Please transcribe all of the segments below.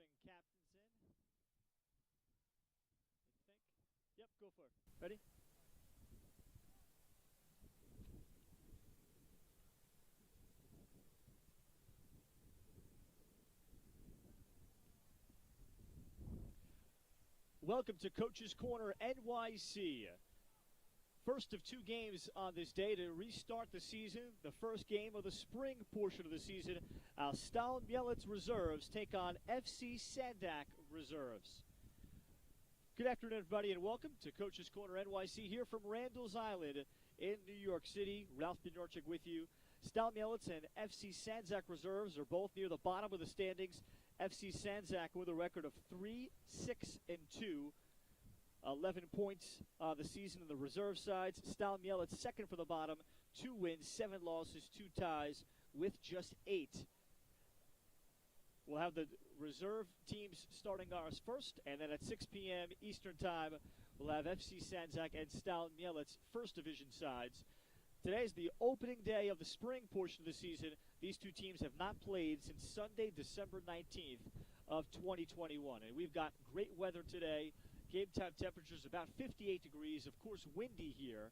bring captains in. I think. Yep, go for it. Ready? Welcome to Coach's Corner NYC. First of two games on this day to restart the season. The first game of the spring portion of the season. Our Stal Mielec reserves take on FC Sandzak reserves. Good afternoon, everybody, and welcome to Coach's Corner NYC here from Randall's Island in New York City. Ralph Bjornchik with you. Stal Mielec and FC Sandzak reserves are both near the bottom of the standings. FC Sandzak with a record of 3-6-2. 11 points the season in the reserve sides. Stal Mielec second from the bottom. 2 wins, 7 losses, 2 ties with just 8. We'll have the reserve teams starting ours first, and then at 6 p.m. Eastern Time, we'll have FC Sandzak and Stal Mielec first division sides. Today is the opening day of the spring portion of the season. These two teams have not played since Sunday, December 19th of 2021. And we've got great weather today. Game time temperatures about 58 degrees. Of course, windy here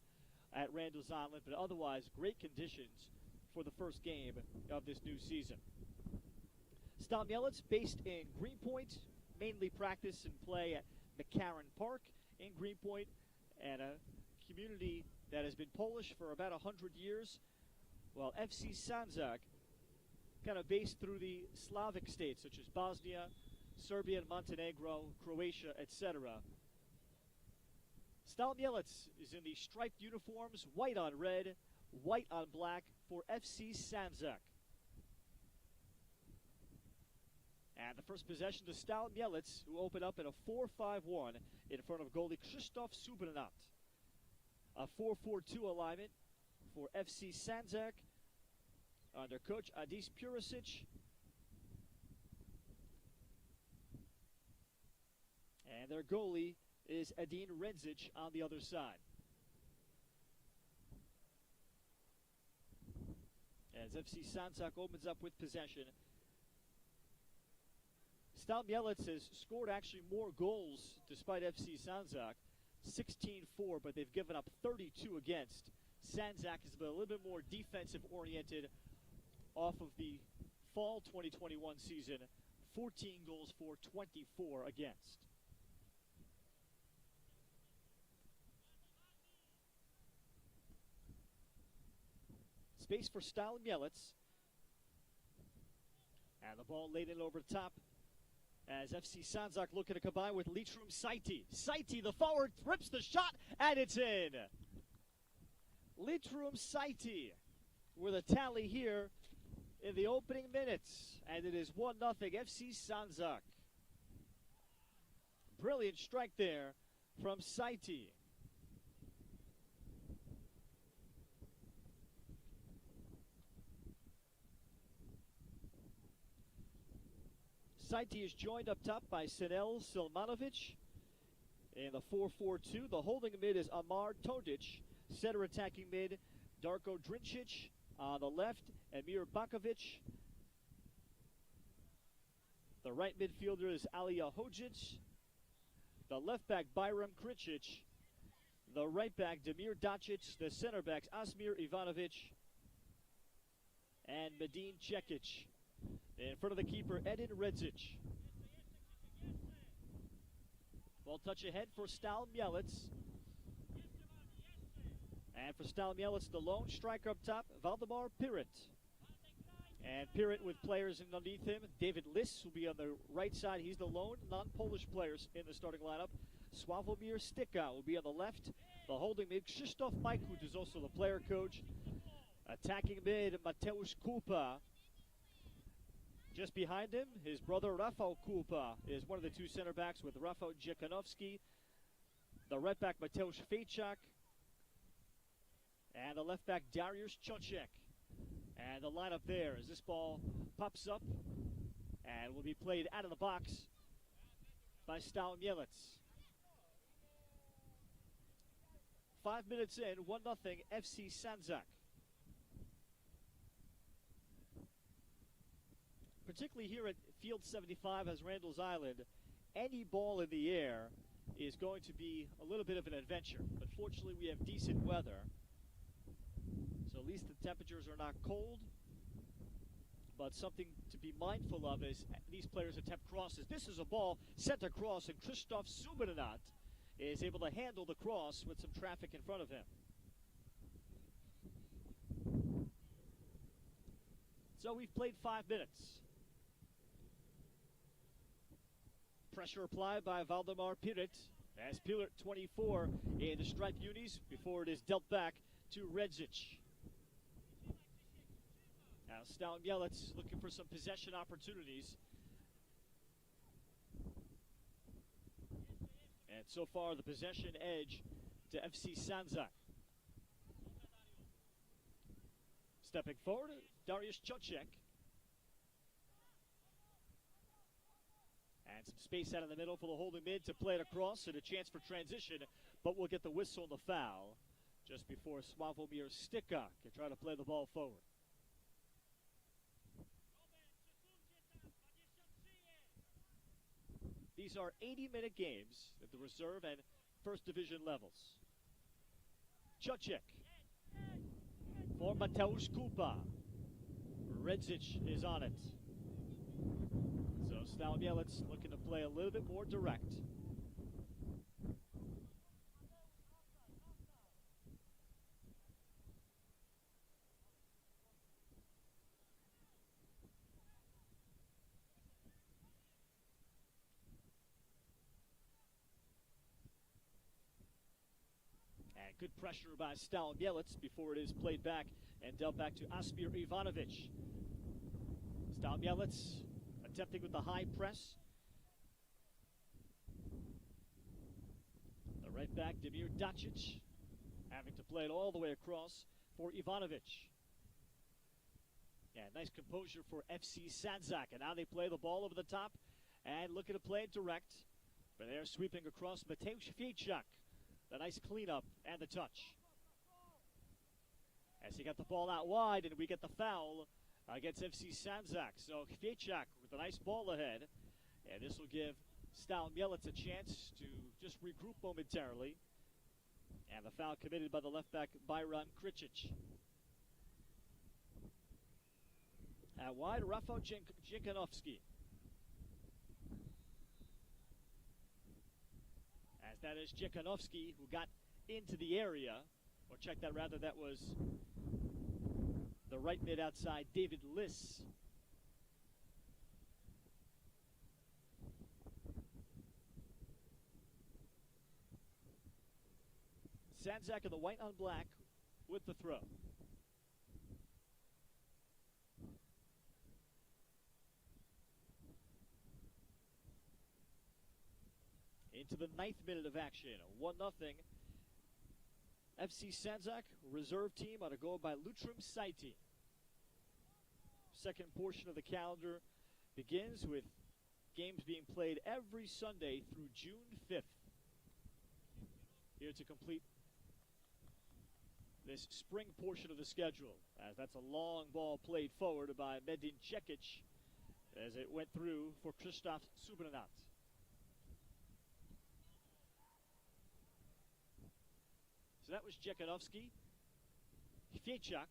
at Randall's Island, but otherwise great conditions for the first game of this new season. Stal Mielec, based in Greenpoint, mainly practice and play at McCarran Park in Greenpoint, and a community that has been Polish for about 100 years, while FC Sandzak kind of based through the Slavic states such as Bosnia, Serbia and Montenegro, Croatia, etc. Stal Mielec is in the striped uniforms, white on red, white on black for FC Sandzak. And the first possession to Stal Mielec, who open up in a 4-5-1 in front of goalie Krzysztof Subernat. A 4-4-2 alignment for FC Sandzak under coach Adis Purisic. And their goalie is Adin Renzic on the other side. As FC Sandzak opens up with possession. Stal Mielec has scored actually more goals despite FC Sandzak. 16-4, but they've given up 32 against. Sandzak has been a little bit more defensive-oriented off of the fall 2021 season. 14 goals for, 24 against. Space for Stal Mielec. And the ball laid in over the top as FC Sandzak looking to combine with Litrum Saiti. Saiti, the forward, rips the shot, and it's in. Litrum Saiti with a tally here in the opening minutes. And it is 1-0 FC Sandzak. Brilliant strike there from Saiti. Saiti is joined up top by Senel Silmanovic in the 4-4-2. The holding mid is Amar Todic. Center attacking mid, Darko Drincic. On the left, Emir Bakovic. The right midfielder is Alija Hodzic. The left back, Byram Kricic. The right back, Damir Dacic. The center backs, Asmir Ivanovic and Medin Cekic. In front of the keeper, Edin Redzic. Ball touch ahead for Stal Mielec. And for Stal Mielec, the lone striker up top, Valdemar Pirit. And Pirit with players underneath him. David Liss will be on the right side. He's the lone non-Polish players in the starting lineup. Sławomir Stika will be on the left. The holding mid, Krzysztof Majkut is also the player coach. Attacking mid, Mateusz Kulpa. Just behind him, his brother Rafał Kulpa is one of the two center backs with Rafał Dziekanowski. The right back, Mateusz Fejczak. And the left back, Dariusz Czocek. And the lineup there as this ball pops up and will be played out of the box by Stal Mielec. 5 minutes in, 1-0 FC Sandzak. particularly here at Field 75 as Randall's Island, any ball in the air is going to be a little bit of an adventure. But fortunately, we have decent weather, so at least the temperatures are not cold. But something to be mindful of is these players attempt crosses. This is a ball sent across, and Krzysztof Subinat is able to handle the cross with some traffic in front of him. So we've played 5 minutes. Pressure applied by Valdemar Pirit as Pirit 24 in the striped unis before it is dealt back to Redzic. Now Stal Mielec looking for some possession opportunities. And so far the possession edge to FC Sandzak. Stepping forward, Dariusz Cocek. And some space out in the middle for the holding mid to play it across and a chance for transition, but we'll get the whistle and the foul just before Sławomir Stika can try to play the ball forward. These are 80-minute games at the reserve and first division levels. Cocek for Mateusz Kupa. Redzic is on it. So Stal Mielec looking to play a little bit more direct. And good pressure by Stal Mielec before it is played back and dealt back to Asmir Ivanovic. Stal Mielec attempting with the high press. The right back, Damir Dacic, having to play it all the way across for Ivanovic. Yeah, nice composure for FC Sandzak. And now they play the ball over the top and looking to play it direct. But they're sweeping across Mateusz Fiechak. The nice cleanup and the touch. As he got the ball out wide, and we get the foul against FC Sandzak. So Fiechak with a nice ball ahead. And this will give Stal Mielec a chance to just regroup momentarily. And the foul committed by the left back, Byron Kricic. Out wide, Rafał Dziekanowski. As that is Dziekanowski who got into the area. Or check that rather, that was the right mid outside, David Liss. Sandzak in the white on black with the throw. Into the 9th minute of action, 1-0. FC Sandzak, reserve team on a goal by Lutram Saiti. Second portion of the calendar begins with games being played every Sunday through June 5th. Here to complete this spring portion of the schedule, as that's a long ball played forward by Medin Cekic as it went through for Krzysztof Subinat. So that was Dziekanowski. Fiechak.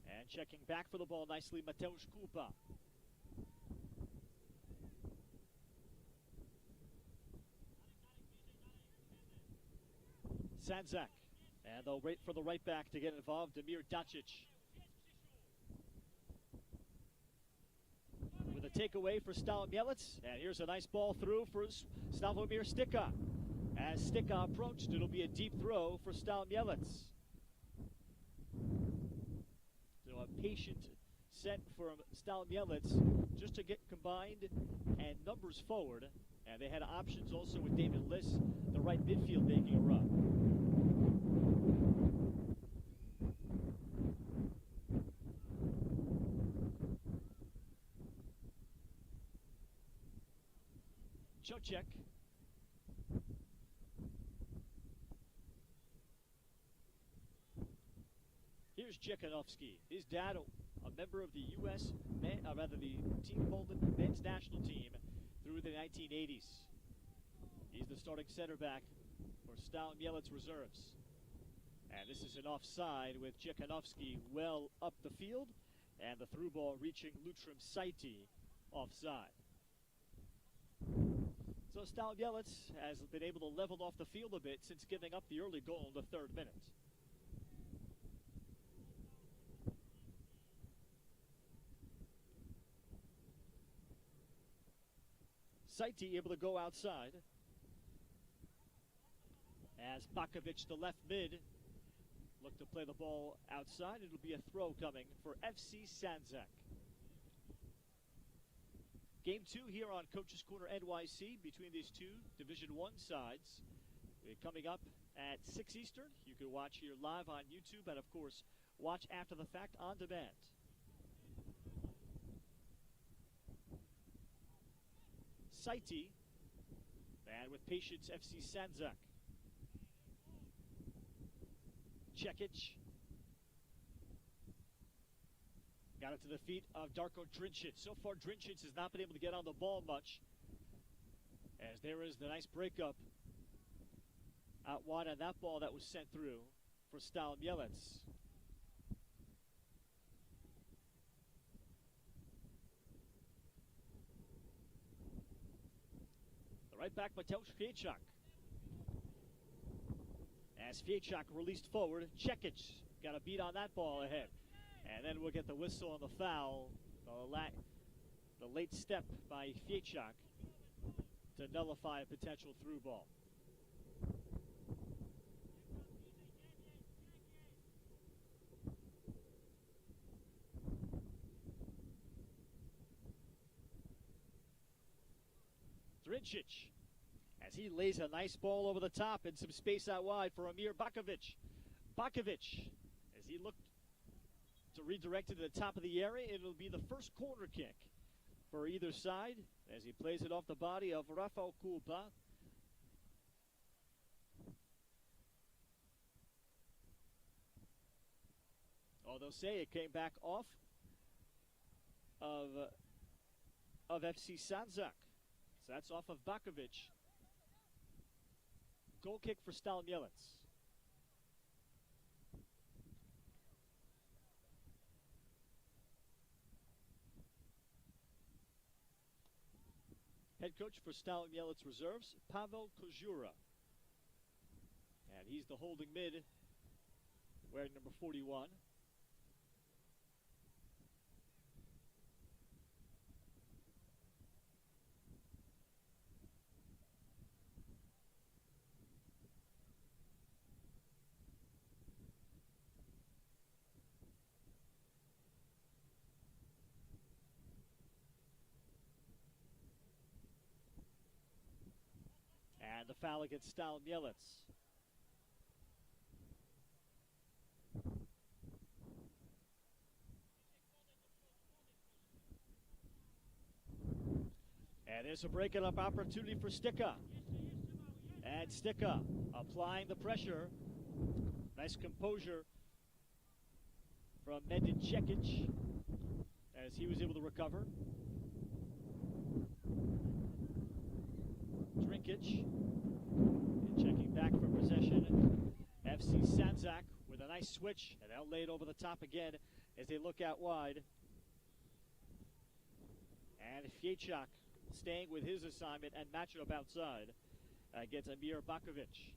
And checking back for the ball nicely, Mateusz Kupa. Sandzak. And they'll wait for the right back to get involved, Damir Dacic. With a takeaway for Stal Mielec. And here's a nice ball through for Sławomir Stika. As Stika approached, it'll be a deep throw for Stal Mielec. So a patient set from Stal Mielec just to get combined and numbers forward. And they had options also with David Liss, the right midfield, making a run. Cocek. Here's Here's Jekanovsky. His dad, a member of the U.S., the Team Poland men's national team through the 1980s. He's the starting center back for Stal Mielec reserves. And this is an offside with Jekanovsky well up the field, and the through ball reaching Lutram Saiti offside. So Stal Mielec has been able to level off the field a bit since giving up the early goal in the 3rd minute. Saiti able to go outside. As Bakovic, the left mid, look to play the ball outside. It'll be a throw coming for FC Sandzak. Game 2 here on Coach's Corner NYC between these two Division I sides. Coming up at 6 Eastern. You can watch here live on YouTube and, of course, watch after the fact on demand. Saiti, and with patience, FC Sandzak. Cekic. Got it to the feet of Darko Drincic. So far, Drincic has not been able to get on the ball much. As there is the nice breakup out wide on that ball that was sent through for Stal Mielec. The right back, Mateusz Fiechak. As Fiechak released forward, Cekic got a beat on that ball ahead. And then we'll get the whistle on the foul, the late step by Fiechak to nullify a potential through ball. Drincic, as he lays a nice ball over the top and some space out wide for Amir Bakovic. Bakovic, as he looked to redirect it to the top of the area, it'll be the first corner kick for either side as he plays it off the body of Rafael Kulpa. Oh, they'll say it came back off of FC Sandzak. So that's off of Bakovic. Goal kick for Stal Mielec. Head coach for Stal Mielec reserves, Pavel Kozura. And he's the holding mid, wearing number 41. And the foul against Stal Mielec. And there's a breaking up opportunity for Stika. And Stika applying the pressure. Nice composure from Medin Cekic as he was able to recover. Drincic, and checking back for possession. FC Sandzak with a nice switch, and they'll lay it over the top again as they look out wide. And Fiechak staying with his assignment and matching up outside against Amir Bakovic.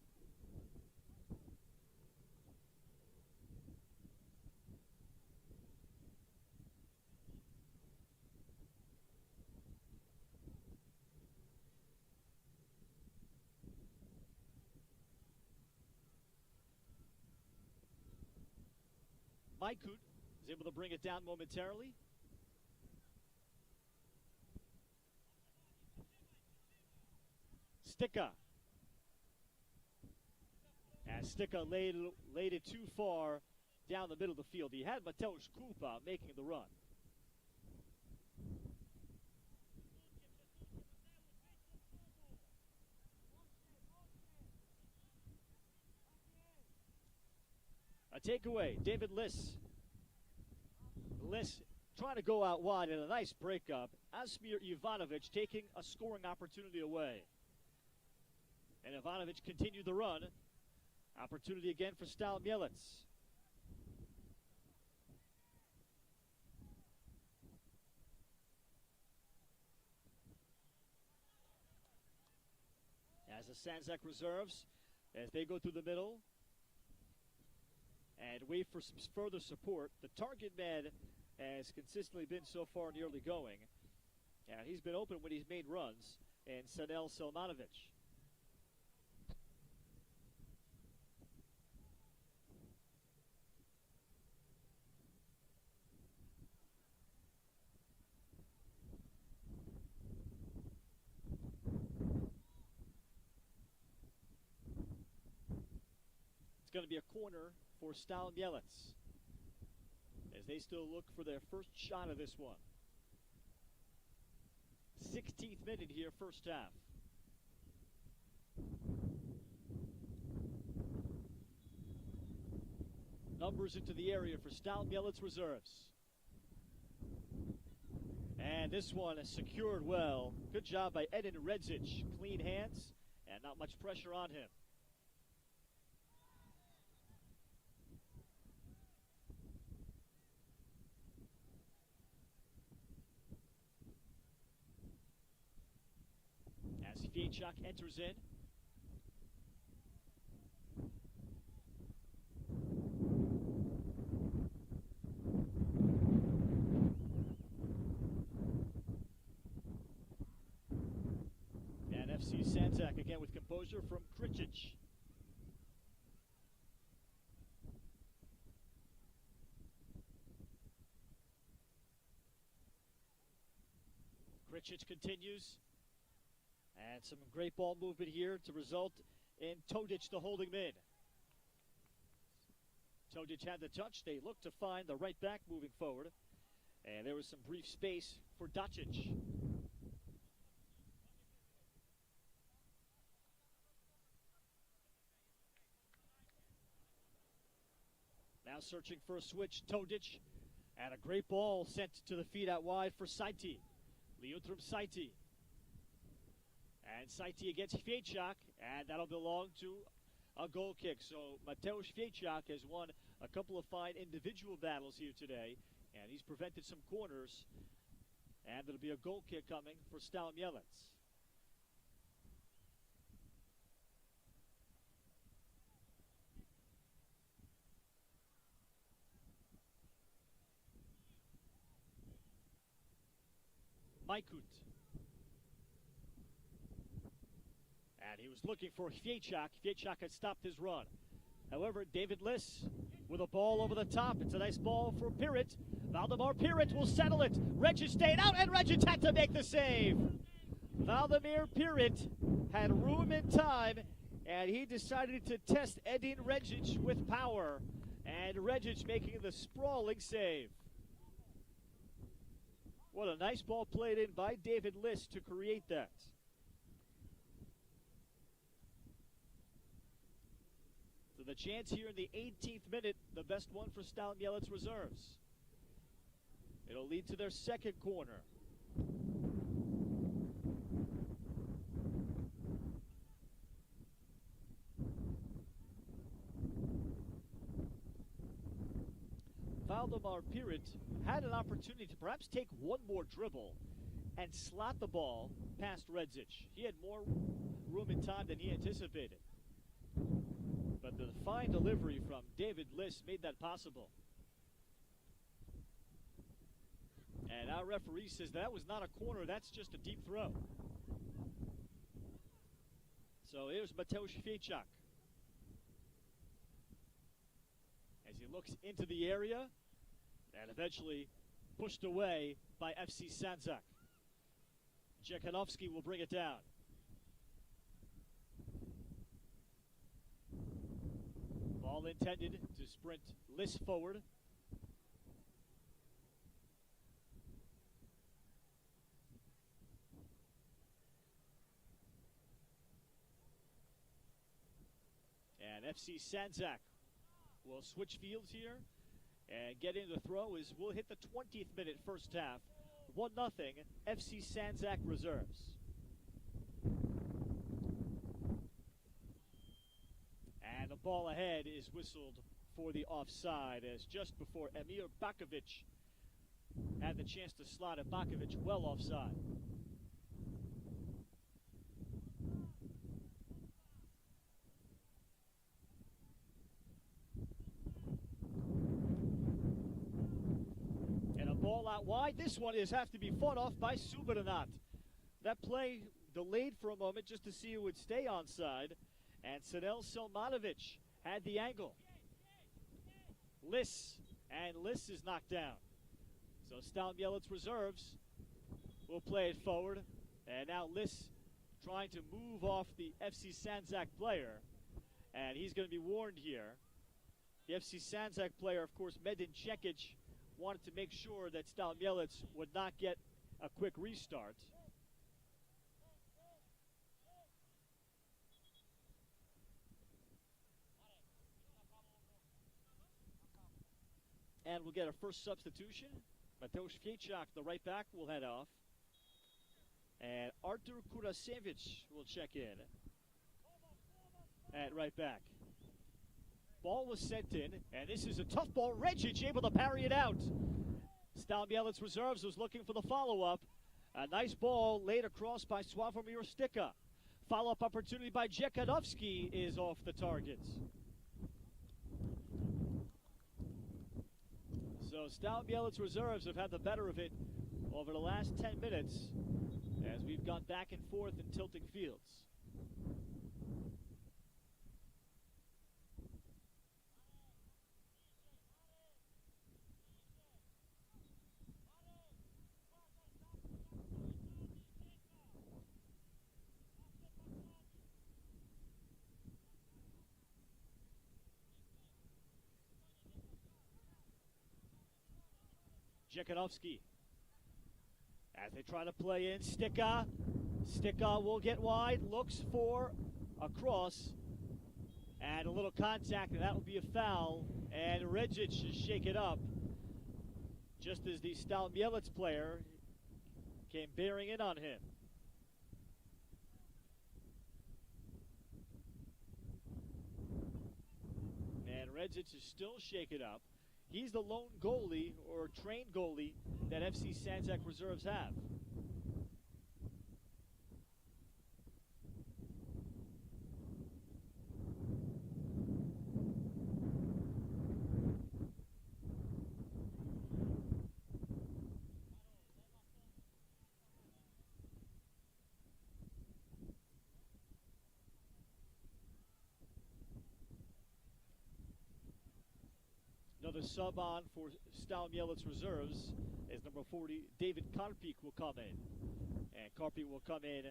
Maikut is able to bring it down momentarily. Stika. And Stika laid it too far down the middle of the field. He had Mateusz Kulpa making the run. A takeaway, David Liss Liss trying to go out wide in a nice breakup. Asmir Ivanovic taking a scoring opportunity away. And Ivanovic continued the run. Opportunity again for Stal Mielec. As the Sandzak reserves, as they go through the middle and wait for some further support. The target man has consistently been so far in the early going. And he's been open when he's made runs. And Sanel Selmanovic. It's going to be a corner for Stal Mielec as they still look for their first shot of this one. 16th minute here, first half. Numbers into the area for Stal Mielec reserves. And this one is secured well. Good job by Edin Redzic. Clean hands and not much pressure on him. Sanjak enters in. And FC Sandzak again with composure from Kricic. Kricic continues. And some great ball movement here to result in Todic, the holding mid. Todic had the touch. They looked to find the right back moving forward. And there was some brief space for Dacic. Now searching for a switch, Todic. And a great ball sent to the feet out wide for Saiti. Liutram Saiti. And Saiti against Fiechak, and that'll belong to a goal kick. So Mateusz Fiechak has won a couple of fine individual battles here today, and he's prevented some corners. And there'll be a goal kick coming for Stal Mielec. Maikut. And he was looking for Fiechak. Fiechak had stopped his run. However, David Liss with a ball over the top. It's a nice ball for Pirit. Valdemar Pirit will settle it. Regic stayed out, and Regic had to make the save. Valdemar Pirit had room and time, and he decided to test Edin Regic with power. And Regic making the sprawling save. What a nice ball played in by David Liss to create that. So the chance here in the 18th minute, the best one for Stal Mielec reserves. It'll lead to their second corner. Valdemar Pirit had an opportunity to perhaps take one more dribble and slot the ball past Redzic. He had more room and time than he anticipated. But the fine delivery from David Liss made that possible. And our referee says that was not a corner, that's just a deep throw. So here's Mateusz Fiechak. As he looks into the area, and eventually pushed away by FC Sandzak. Jekanovski will bring it down. Ball intended to sprint Liss forward. And FC Sandzak will switch fields here And getting the throw is we'll hit the 20th minute first half. 1-0 FC Sandzak Reserves. And the ball ahead is whistled for the offside as just before Emir Bakovic had the chance to slot it. Bakovic well offside. And a ball out wide. This one have to be fought off by Subadanat. That play delayed for a moment just to see who would stay onside. And Stal Mielec had the angle. Liss is knocked down. So Stal Mielec Reserves will play it forward. And now Liss trying to move off the FC Sandzak player. And he's going to be warned here. The FC Sandzak player, of course, Medin Cekic, wanted to make sure that Stal Mielec would not get a quick restart. And we'll get a first substitution. Mateusz Fiechak, the right back, will head off. And Artur Kurasevich will check in at right back. Ball was sent in, and this is a tough ball. Regic able to parry it out. Stal Mielec Reserves was looking for the follow-up. A nice ball laid across by Sławomir Stika. Follow-up opportunity by Dziekanowski is off the target. So Stal Mielec Reserves have had the better of it over the last 10 minutes as we've gone back and forth in tilting fields. Dziekanowski, as they try to play in, Stika will get wide, looks for a cross, and a little contact, and that will be a foul, and Regic is shaken up, just as the Stal Mielec player came bearing in on him. And Regic is still shaken up. He's the lone goalie, or trained goalie, that FC Sandzak Reserves have. Another sub on for Stal Mielec Reserves is number 40, David Karpik will come in. And Karpik will come in,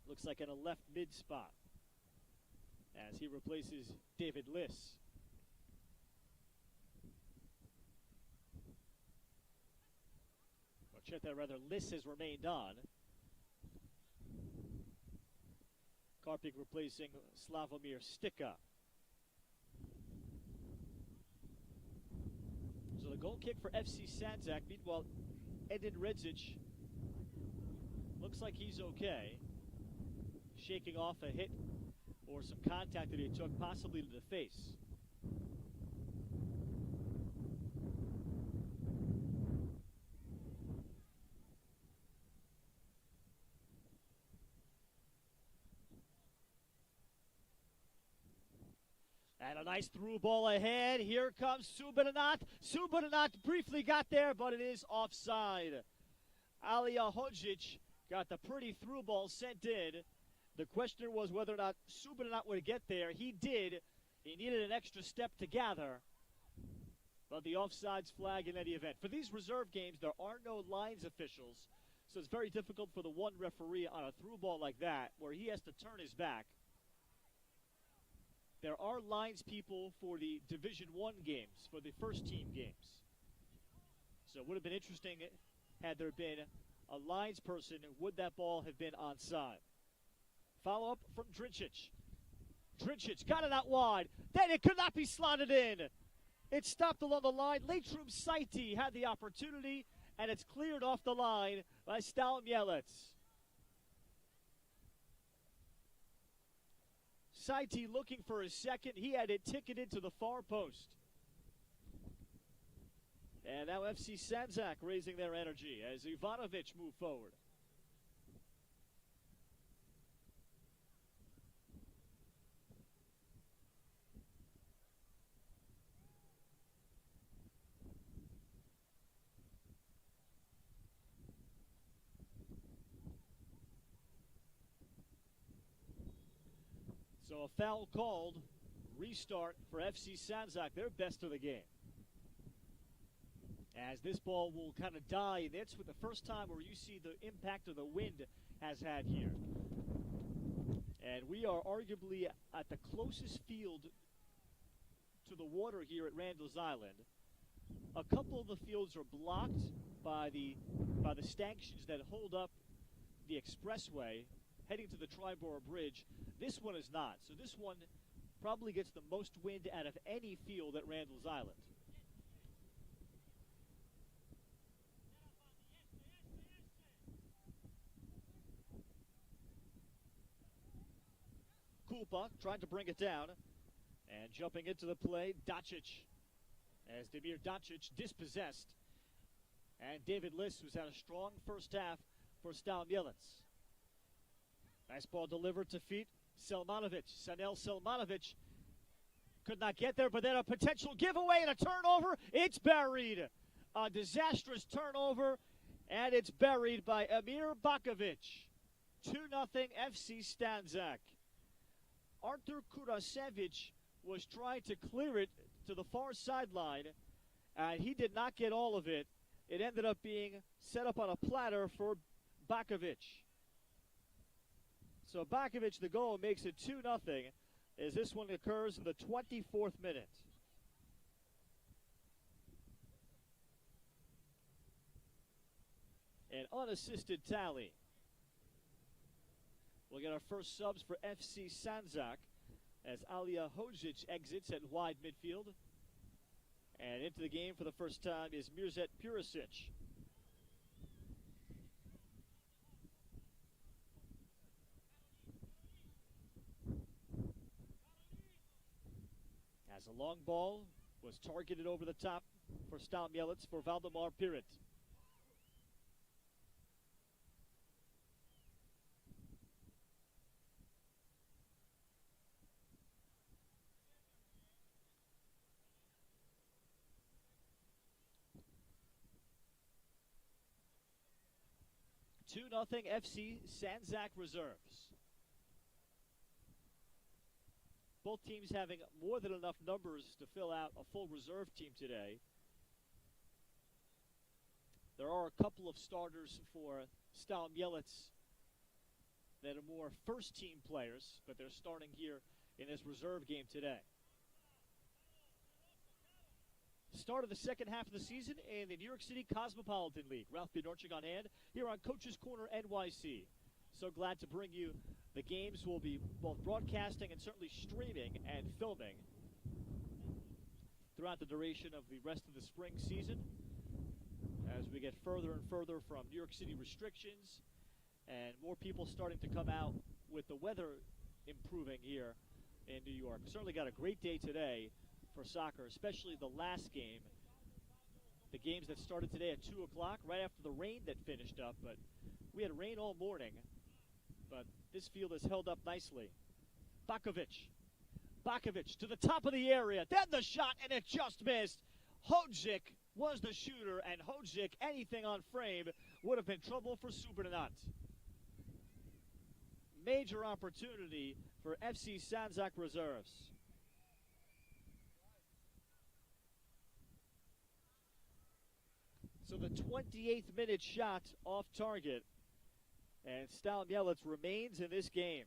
looks like in a left mid spot, as he replaces David Liss. Or check that, rather, Liss has remained on. Karpik replacing Sławomir Stika. So the goal kick for FC Sandzak. Meanwhile, Edin Redzic looks like he's okay. Shaking off a hit or some contact that he took, possibly to the face. And a nice through ball ahead. Here comes Subadanat. Subadanat briefly got there, but it is offside. Alija Hodzic got the pretty through ball sent in. The question was whether or not Subadanat would get there. He did. He needed an extra step to gather. But the offside's flag in any event. For these reserve games, there are no lines officials. So it's very difficult for the one referee on a through ball like that, where he has to turn his back. There are lines people for the Division I games, for the first team games. So it would have been interesting had there been a lines person. Would that ball have been onside? Follow up from Drincic. Drincic got it out wide. Then it could not be slotted in. It's stopped along the line. Leitrim Saiti had the opportunity, and it's cleared off the line by Stal Mielec. Saiti looking for his second. He had it ticketed to the far post. And now FC Sandzak raising their energy as Ivanovic move forward. So a foul called. Restart for FC Sandzak, their best of the game. As this ball will kind of die, that's for the first time where you see the impact of the wind has had here. And we are arguably at the closest field to the water here at Randall's Island. A couple of the fields are blocked by the stanchions that hold up the expressway heading to the Triborough Bridge. This one is not. So this one probably gets the most wind out of any field at Randall's Island. Kulpa trying to bring it down. And jumping into the play, Dacic. As Demir Dacic dispossessed. And David Liss, who's had a strong first half for Stal Mielec. Nice ball delivered to feet. Selmanovic, Sanel Selmanovic could not get there, but then a potential giveaway and a turnover. It's buried. A disastrous turnover, and it's buried by Emir Bakovic. 2-0 FC Sandzak. Artur Kurasevic was trying to clear it to the far sideline, and he did not get all of it. It ended up being set up on a platter for Bakovic. So Bakovic, the goal, makes it 2-0 as this one occurs in the 24th minute. An unassisted tally. We'll get our first subs for FC Sandzak as Alia Hodzic exits at wide midfield. And into the game for the first time is Mirzet Purisic. As a long ball was targeted over the top for Stal Mielec for Valdemar Pirit. Two nothing FC Sandzak reserves. Both teams having more than enough numbers to fill out a full reserve team today. There are a couple of starters for Stal Mielec that are more first-team players, but they're starting here in this reserve game today. Start of the second half of the season in the New York City Cosmopolitan League. Ralph Bjornchik on hand here on Coach's Corner NYC. So glad to bring you the games. We'll be both broadcasting and certainly streaming and filming throughout the duration of the rest of the spring season as we get further and further from New York City restrictions and more people starting to come out with the weather improving here in New York. Certainly got a great day today for soccer, especially the last game. The games that started today at 2 o'clock, right after the rain that finished up. But we had rain all morning, but this field has held up nicely. Bakovic to the top of the area. Then the shot, and it just missed. Hodzic was the shooter, and Hodzic, anything on frame, would have been trouble for Subernat. Major opportunity for FC Sandzak reserves. So the 28th minute shot off target. And Stal Mielec remains in this game.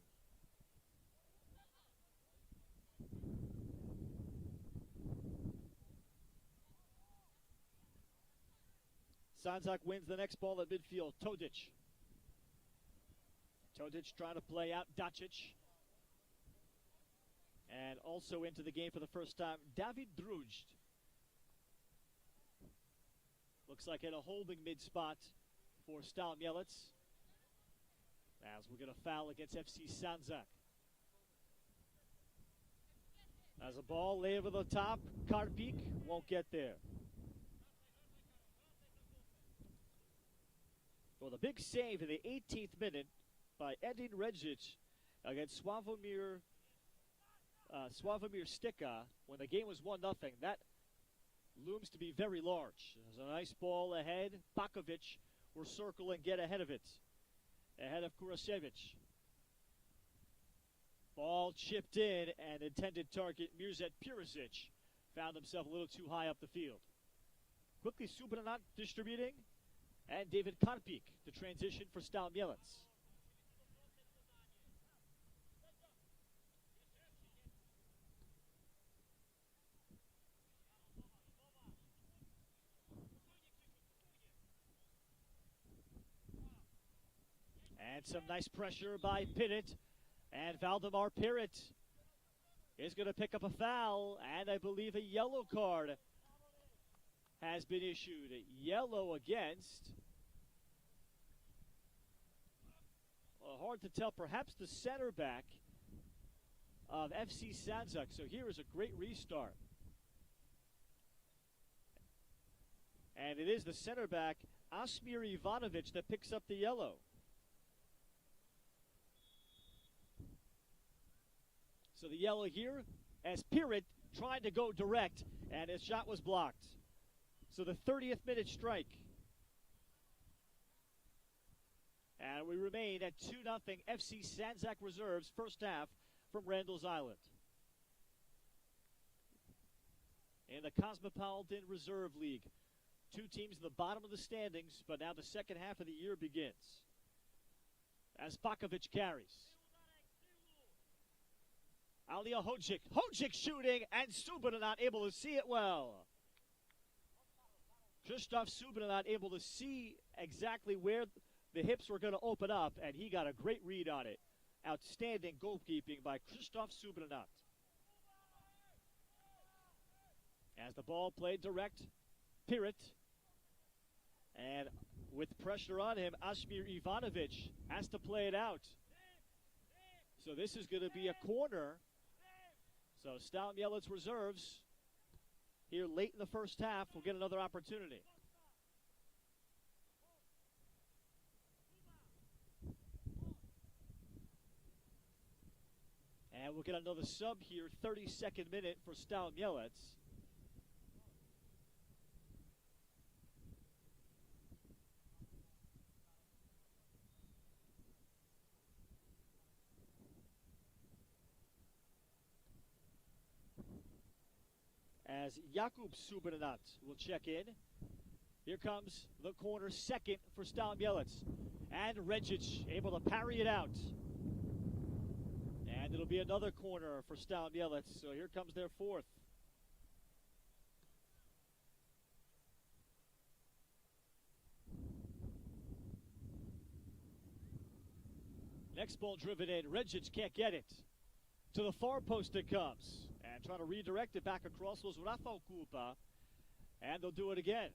Sandzak wins the next ball at midfield. Todic trying to play out Dacic. And also into the game for the first time, David Drujd. Looks like in a holding mid-spot for Stal Mielec. As we're going to foul against FC Sandzak. As a ball lay over the top, Karpik won't get there. Well, the big save in the 18th minute by Edin Redzic against Sławomir Stika when the game was 1-0. That looms to be very large. There's a nice ball ahead. Bakovic will circle and get ahead of it. Ahead of Kurasevich. Ball chipped in, and intended target Mirzet Purisic found himself a little too high up the field. Quickly Subranat distributing, and David Karpik, the transition for Stal Mielec. And some nice pressure by Pinnit. And Valdemar Pirit is going to pick up a foul, and I believe a yellow card has been issued. Yellow against, well, hard to tell, perhaps the center back of FC Sandzak. So here is a great restart. And it is the center back, Asmir Ivanovic, that picks up the yellow. So the yellow here as Pirit tried to go direct, and his shot was blocked. So the 30th minute strike. And we remain at 2-0 FC Sandzak reserves first half from Randall's Island. In the Cosmopolitan Reserve League, two teams in the bottom of the standings, but now the second half of the year begins. As Bakovic carries. Alia Hodzic. Hodzic shooting, and Subina not able to see it well. Krzysztof Subina not able to see exactly where the hips were going to open up, and he got a great read on it. Outstanding goalkeeping by Krzysztof Subina. As the ball played direct, Pirit. And with pressure on him, Asmir Ivanovic has to play it out. So this is going to be a corner. So Stal Mielec reserves here late in the first half will get another opportunity. And we'll get another sub here, 32nd minute for Stal Mielec. As Jakub Subinat will check in. Here comes the corner second for Stal Mielec. And Redzic able to parry it out. And it'll be another corner for Stal Mielec. So here comes their fourth. Next ball driven in. Redzic can't get it. To the far post it comes. And trying to redirect it back across was Rafał Kulpa. And they'll do it again.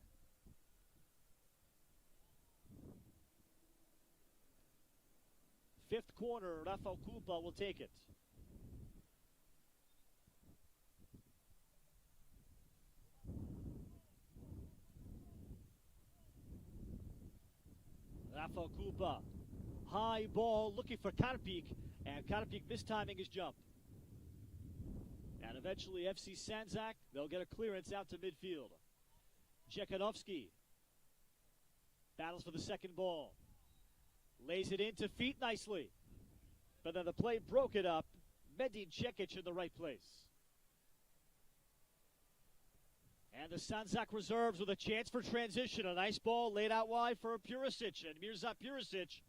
Fifth corner, Rafał Kulpa will take it. Rafał Kulpa. High ball looking for Karpik. And Karpik mistiming his jump. And eventually FC Sandzak, they'll get a clearance out to midfield. Jekanovski battles for the second ball. Lays it into feet nicely. But then the play broke it up. Medin Cekic in the right place. And the Sandzak reserves with a chance for transition. A nice ball laid out wide for Purisic. And Mirzet Purisic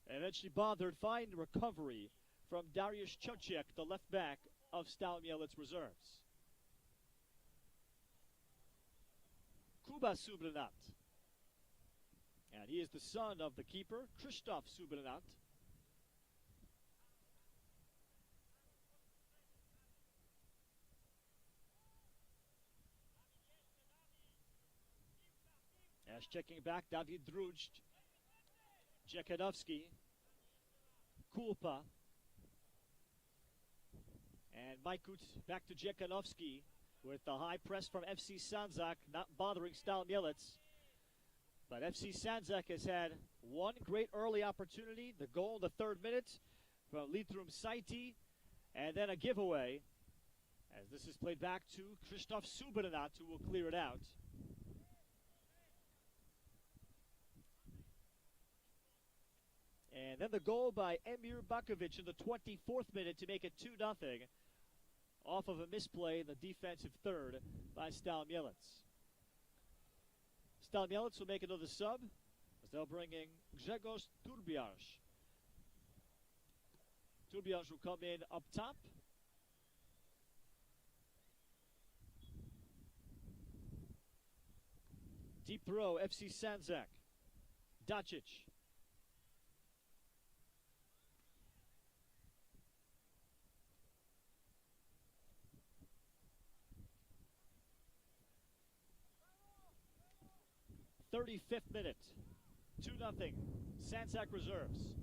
eventually bothered. Fine recovery from Dariusz Czocek, the left back of Stal Mielec reserves. Kuba Subinat. And he is the son of the keeper, Krzysztof Subinat. As checking back, David Druj, Jekanovski, Kulpa, and Majkut back to Jekanovski with the high press from FC Sandzak, not bothering Stal Mielec. But FC Sandzak has had one great early opportunity, the goal in the 3rd minute from Litrum Saiti, and then a giveaway, as this is played back to Krzysztof Subranat, who will clear it out. And then the goal by Emir Bakovic in the 24th minute to make it 2-0 off of a misplay in the defensive third by Stal Mielec. Stal Mielec will make another sub as they'll bring in Grzegorz Turbiarz. Turbiarz will come in up top. Deep throw, FC Sandzak. Dacic. .35th minute, 2-0, Sandzak reserves.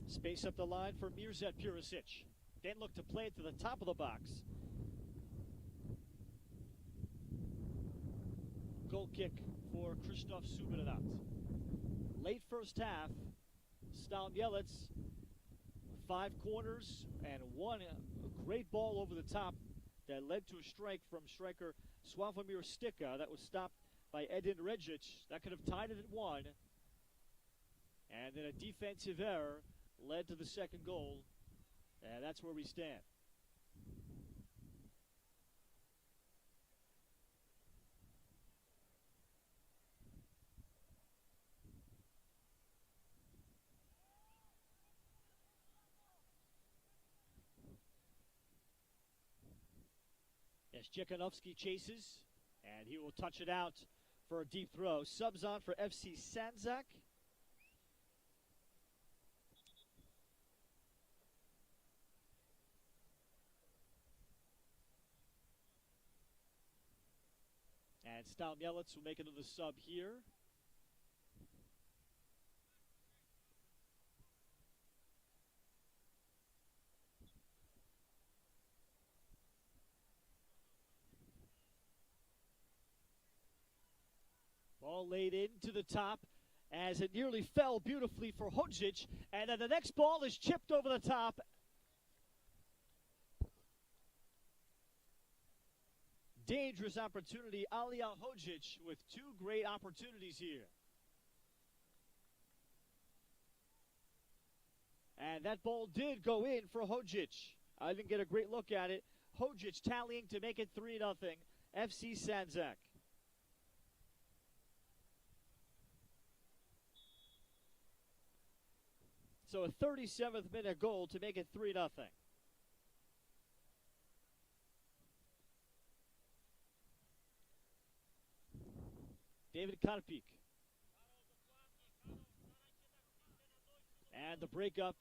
Space up the line for Mirzet Purisic. Then look to play it to the top of the box. Goal kick for Krzysztof Subranat. Late first half, Stal Mielec, 5 corners and one great ball over the top that led to a strike from striker Sławomir Stika that was stopped by Edin Regic. That could have tied it at 1. And then a defensive error led to the second goal. And that's where we stand. As Jekanovski chases, and he will touch it out for a deep throw. Subs on for FC Sandzak. And Stal Mielec will make another sub here. Ball laid into the top as it nearly fell beautifully for Hodzic. And then the next ball is chipped over the top. Dangerous opportunity. Alija Hodzic with 2 great opportunities here. And that ball did go in for Hodzic. I didn't get a great look at it. Hodzic tallying to make it 3-0. FC Sandzak. So a 37th minute goal to make it 3-0. David Karpik. And the breakup,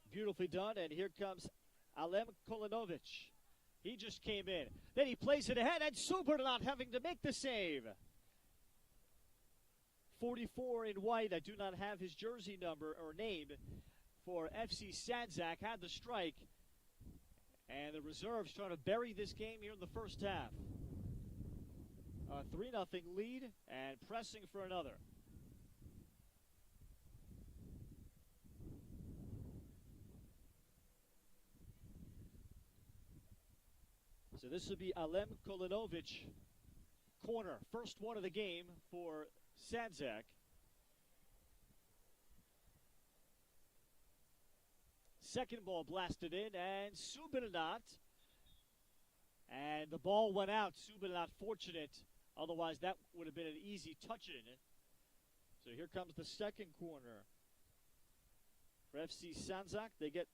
beautifully done. And here comes Alem Kolinovic. He just came in. Then he plays it ahead, and Subranat having to make the save. 44 in white. I do not have his jersey number or name for FC Sandzak. Had the strike. And the reserves trying to bury this game here in the first half. A 3-0 lead and pressing for another. So this will be Alem Kolinovic corner. First one of the game for Sandzak. Second ball blasted in, and Subranat. And the ball went out. Subranat fortunate. Otherwise, that would have been an easy touch-in. So here comes the second corner for FC Sandzak. They get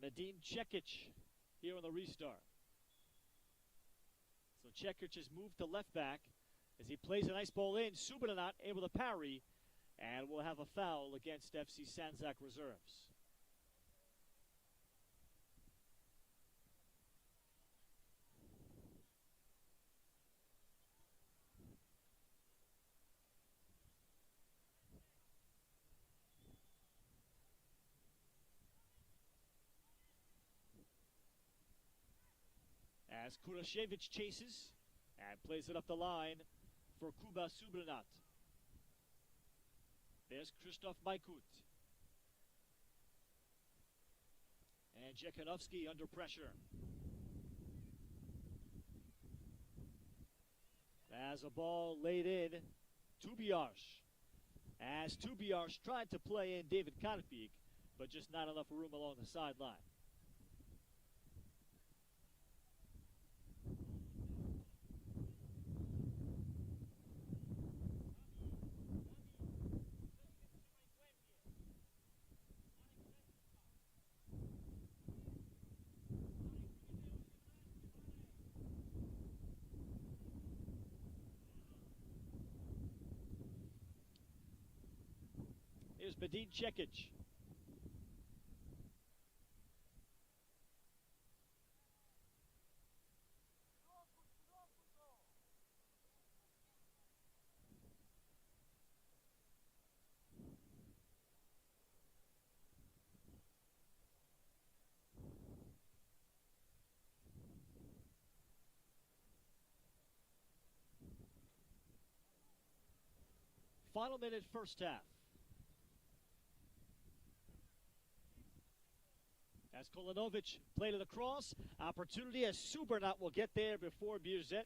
Medin Cekic here on the restart. So Cekic has moved to left back as he plays a nice ball in. Subranat able to parry, and we'll have a foul against FC Sandzak reserves. As Kurashevich chases and plays it up the line for Kuba Subranat. There's Krzysztof Majkut. And Jekanovsky under pressure. As a ball laid in, Tubiarz. As Tubiarz tried to play in David Karpik, but just not enough room along the sideline. Here's Medin Cekic. Final minute, first half. As Kolanovic played it across, opportunity as Subranat will get there before Burisic.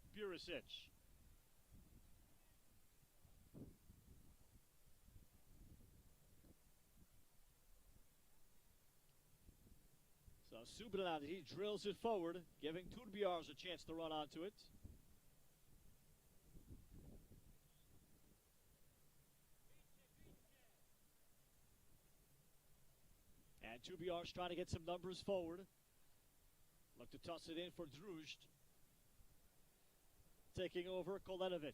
So Subranat, he drills it forward, giving Tubiarz a chance to run onto it. And Tubiarz trying to get some numbers forward. Look to toss it in for Druzd. Taking over Kolenovic.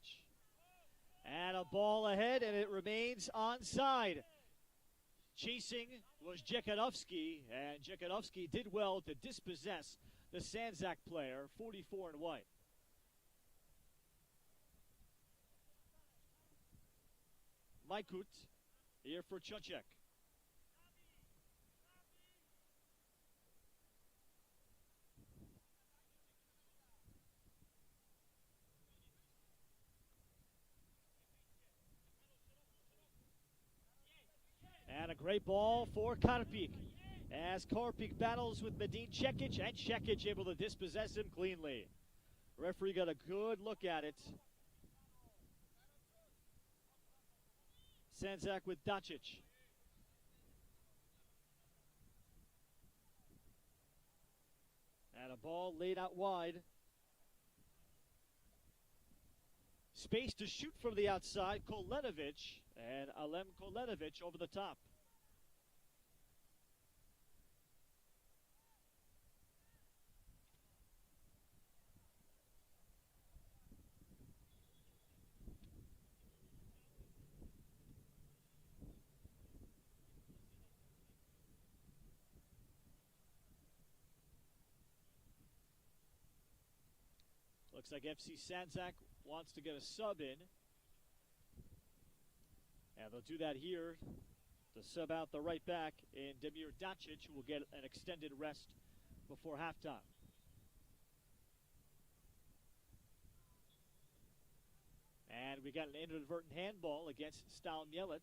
And a ball ahead, and it remains onside. Chasing was Jekanovsky, and Jekanovsky did well to dispossess the Sandzak player, 44 in white. Majkut here for Čoček. And a great ball for Karpik. As Karpik battles with Medin Cekic, and Cekic able to dispossess him cleanly. Referee got a good look at it. Sandzak with Dacic. And a ball laid out wide. Space to shoot from the outside, Kolenovic, and Alem Kolenovic over the top. Looks like FC Sandzak wants to get a sub in. And they'll do that here to sub out the right back in Demir Dacic, who will get an extended rest before halftime. And we got an inadvertent handball against Stal Mielec.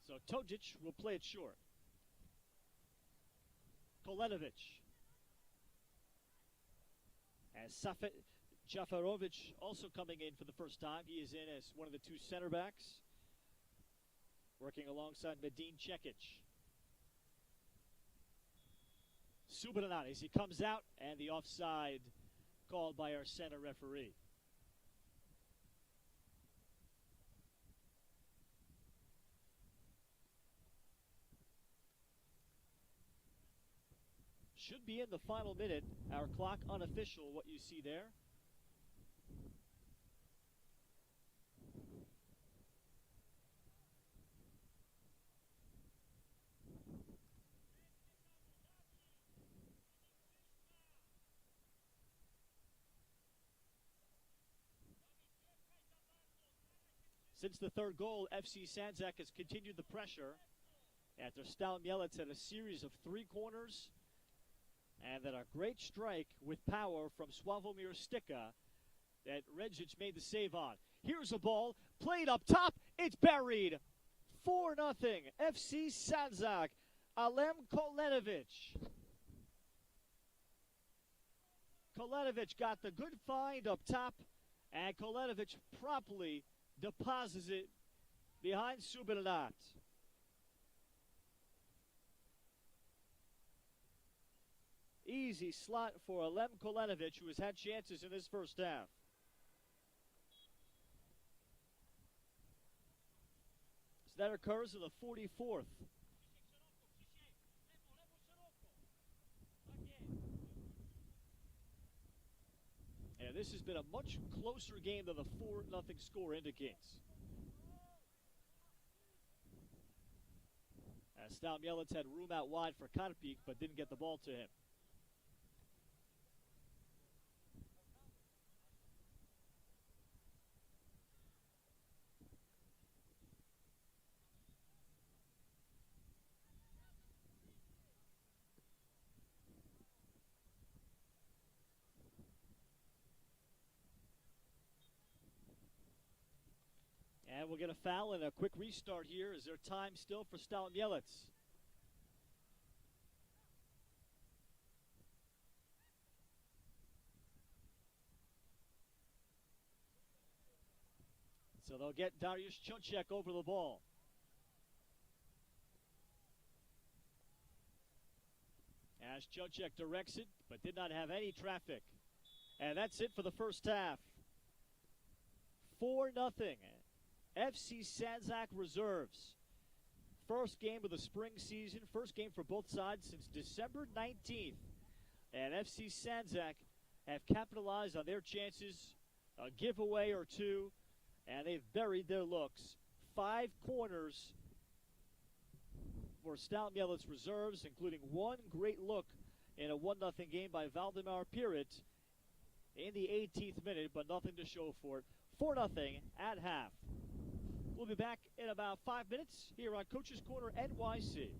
So Tojic will play it short. Kolenovic. As Jafarovic also coming in for the first time. He is in as one of the two center backs, working alongside Medin Cekic. Subranat as he comes out, and the offside called by our center referee. Should be in the final minute. Our clock unofficial, what you see there. Since the third goal, FC Sandzak has continued the pressure after Stal Mielec had a series of 3 corners and then a great strike with power from Sławomir Stika that Redzic made the save on. Here's a ball, played up top, it's buried. 4-0, FC Sandzak, Alem Kolenovic. Kolenovic got the good find up top, and Kolenovic promptly deposits it behind Subirnat. Easy slot for Alem Kolenovic, who has had chances in this first half. So that occurs in the 44th. And this has been a much closer game than the 4-0 score indicates. Stal Mielec had room out wide for Karpik, but didn't get the ball to him. And we'll get a foul and a quick restart here. Is there time still for Stal Mielec? So they'll get Dariusz Sanjak over the ball. As Sanjak directs it, but did not have any traffic. And that's it for the first half. 4-0. FC Sandzak reserves. First game of the spring season, first game for both sides since December 19th. And FC Sandzak have capitalized on their chances, a giveaway or two, and they've buried their looks. 5 corners for Stal Mielec reserves, including one great look in a 1-0 game by Valdemar Pirit in the 18th minute, but nothing to show for it. 4-0 at half. We'll be back in about 5 minutes here on Coach's Corner NYC.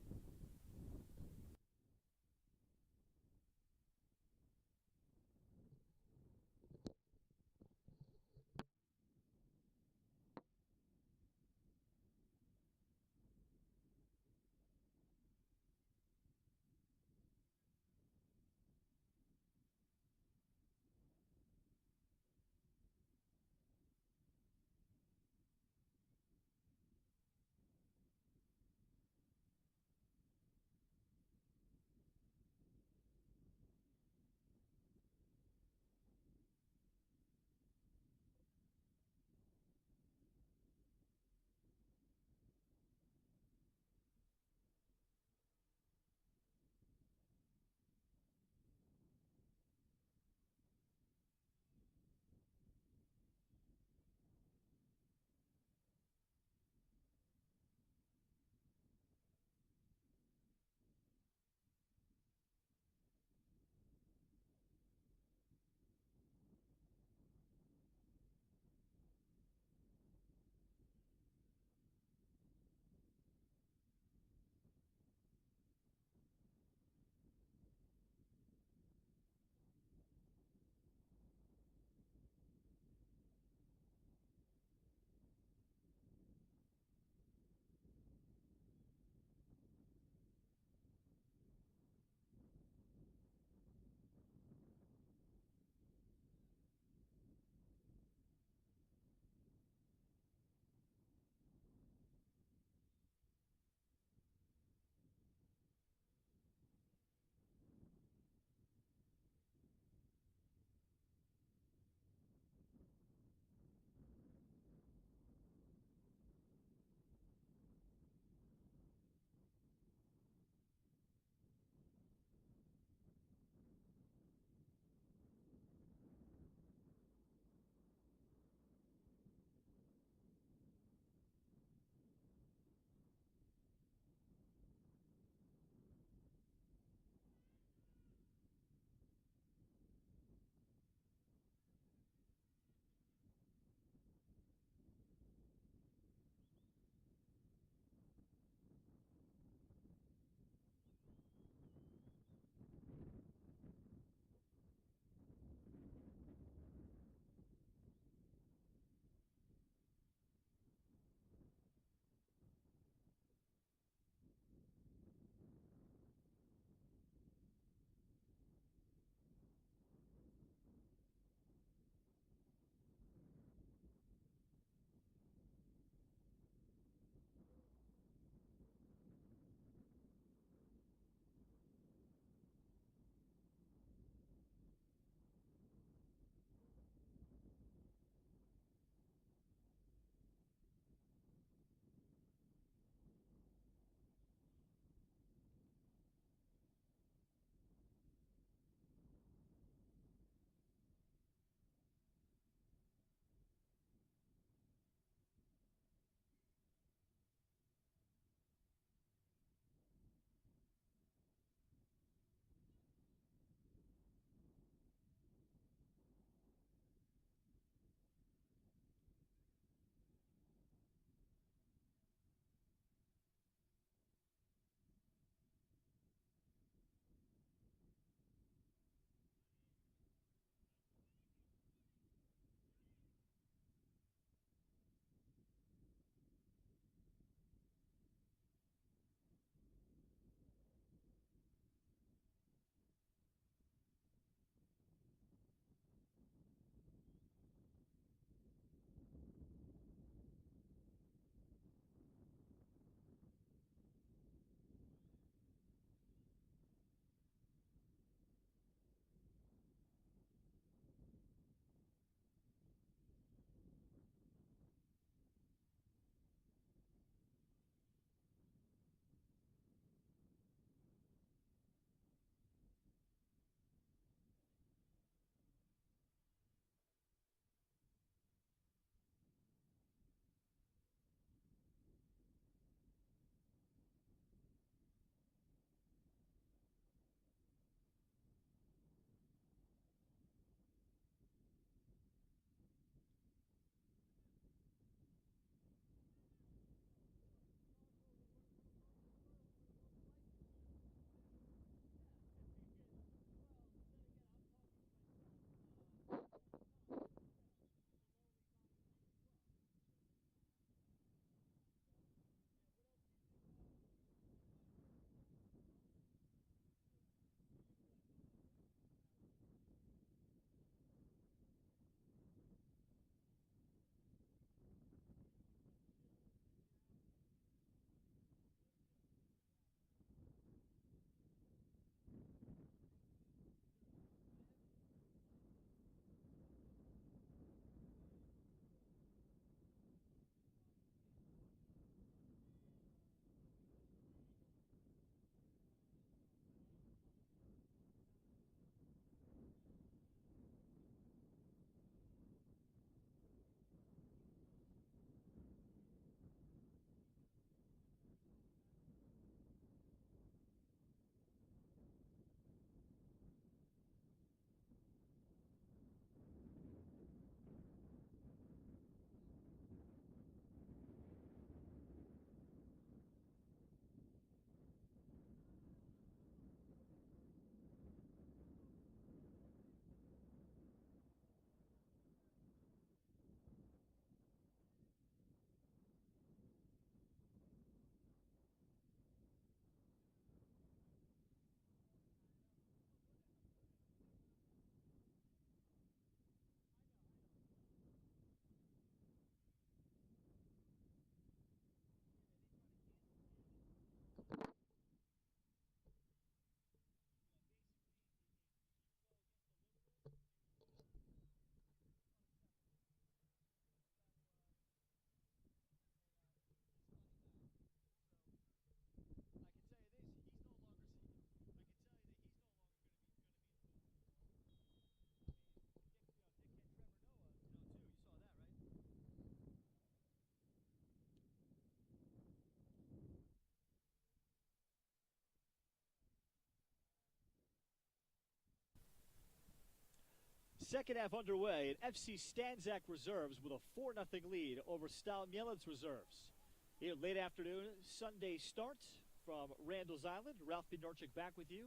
second half underway, and FC Sandzak reserves with a 4-0 lead over Stal Mielec reserves. Here, late afternoon, Sunday start from Randall's Island. Ralph Bednarczyk back with you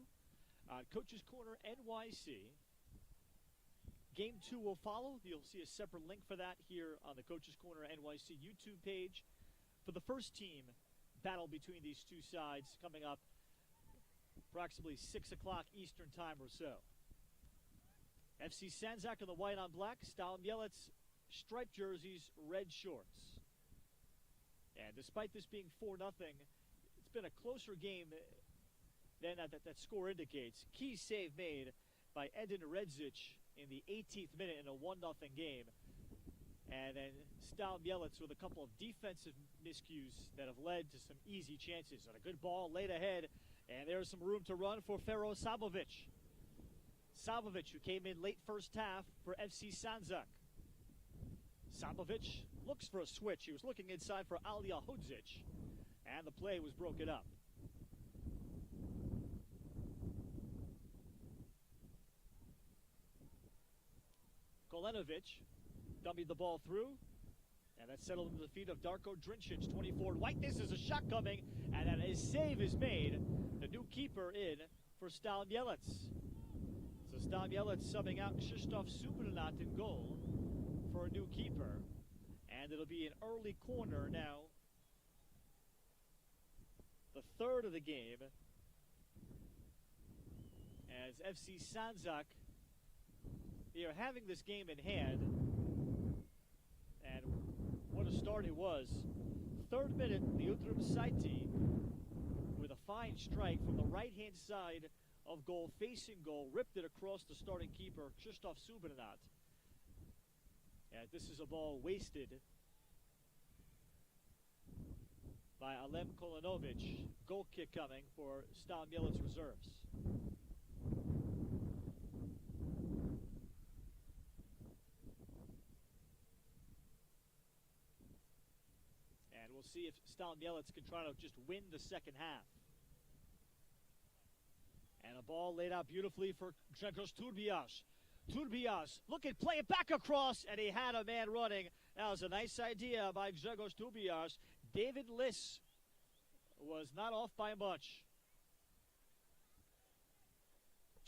on Coach's Corner NYC. Game 2 will follow. You'll see a separate link for that here on the Coach's Corner NYC YouTube page. For the first team battle between these two sides coming up approximately 6 o'clock Eastern time or so. FC Sandzak in the white on black, Stal Mielec striped jerseys, red shorts. And despite this being 4-0, it's been a closer game than that score indicates. Key save made by Edin Redzic in the 18th minute in a 1-0 game. And then Stal Mielec with a couple of defensive miscues that have led to some easy chances. And a good ball laid ahead, and there's some room to run for Fero Sabovic. Sabovic, who came in late first half for FC Sandzak. Sabovic looks for a switch. He was looking inside for Alija Hodzic, and the play was broken up. Kolenovic dummied the ball through, and that settled into the feet of Darko Drincic, 24. White, this is a shot coming, and then a save is made. The new keeper in for Stal Mielec. So Stal Mielec subbing out Krzysztof Subranat in goal for a new keeper, and it'll be an early corner now. The third of the game, as FC Sandzak, they are having this game in hand, and what a start it was. Third minute, Liutram Saiti with a fine strike from the right-hand side of goal, facing goal, ripped it across the starting keeper, Krzysztof Subranat. And this is a ball wasted by Alem Kolenovic. Goal kick coming for Stal Mielec reserves. And we'll see if Stal Mielec can try to just win the second half. And a ball laid out beautifully for Grzegorz Turbias. Turbias, look at, play it back across, and he had a man running. That was a nice idea by Grzegorz Turbias. David Liss was not off by much.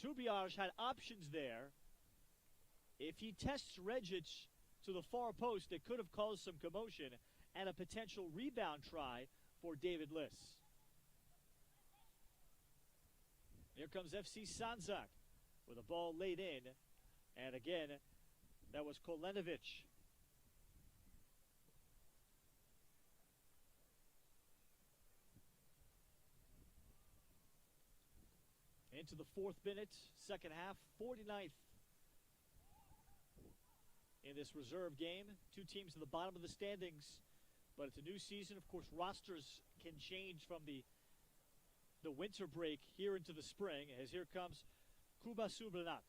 Turbias had options there. If he tests Redzic to the far post, it could have caused some commotion and a potential rebound try for David Liss. Here comes FC Sandzak with a ball laid in. And again, that was Kolenovic. Into the 4th minute, second half, 49th in this reserve game. Two teams at the bottom of the standings, but it's a new season. Of course, rosters can change from the winter break here into the spring, as here comes Kuba Subranat.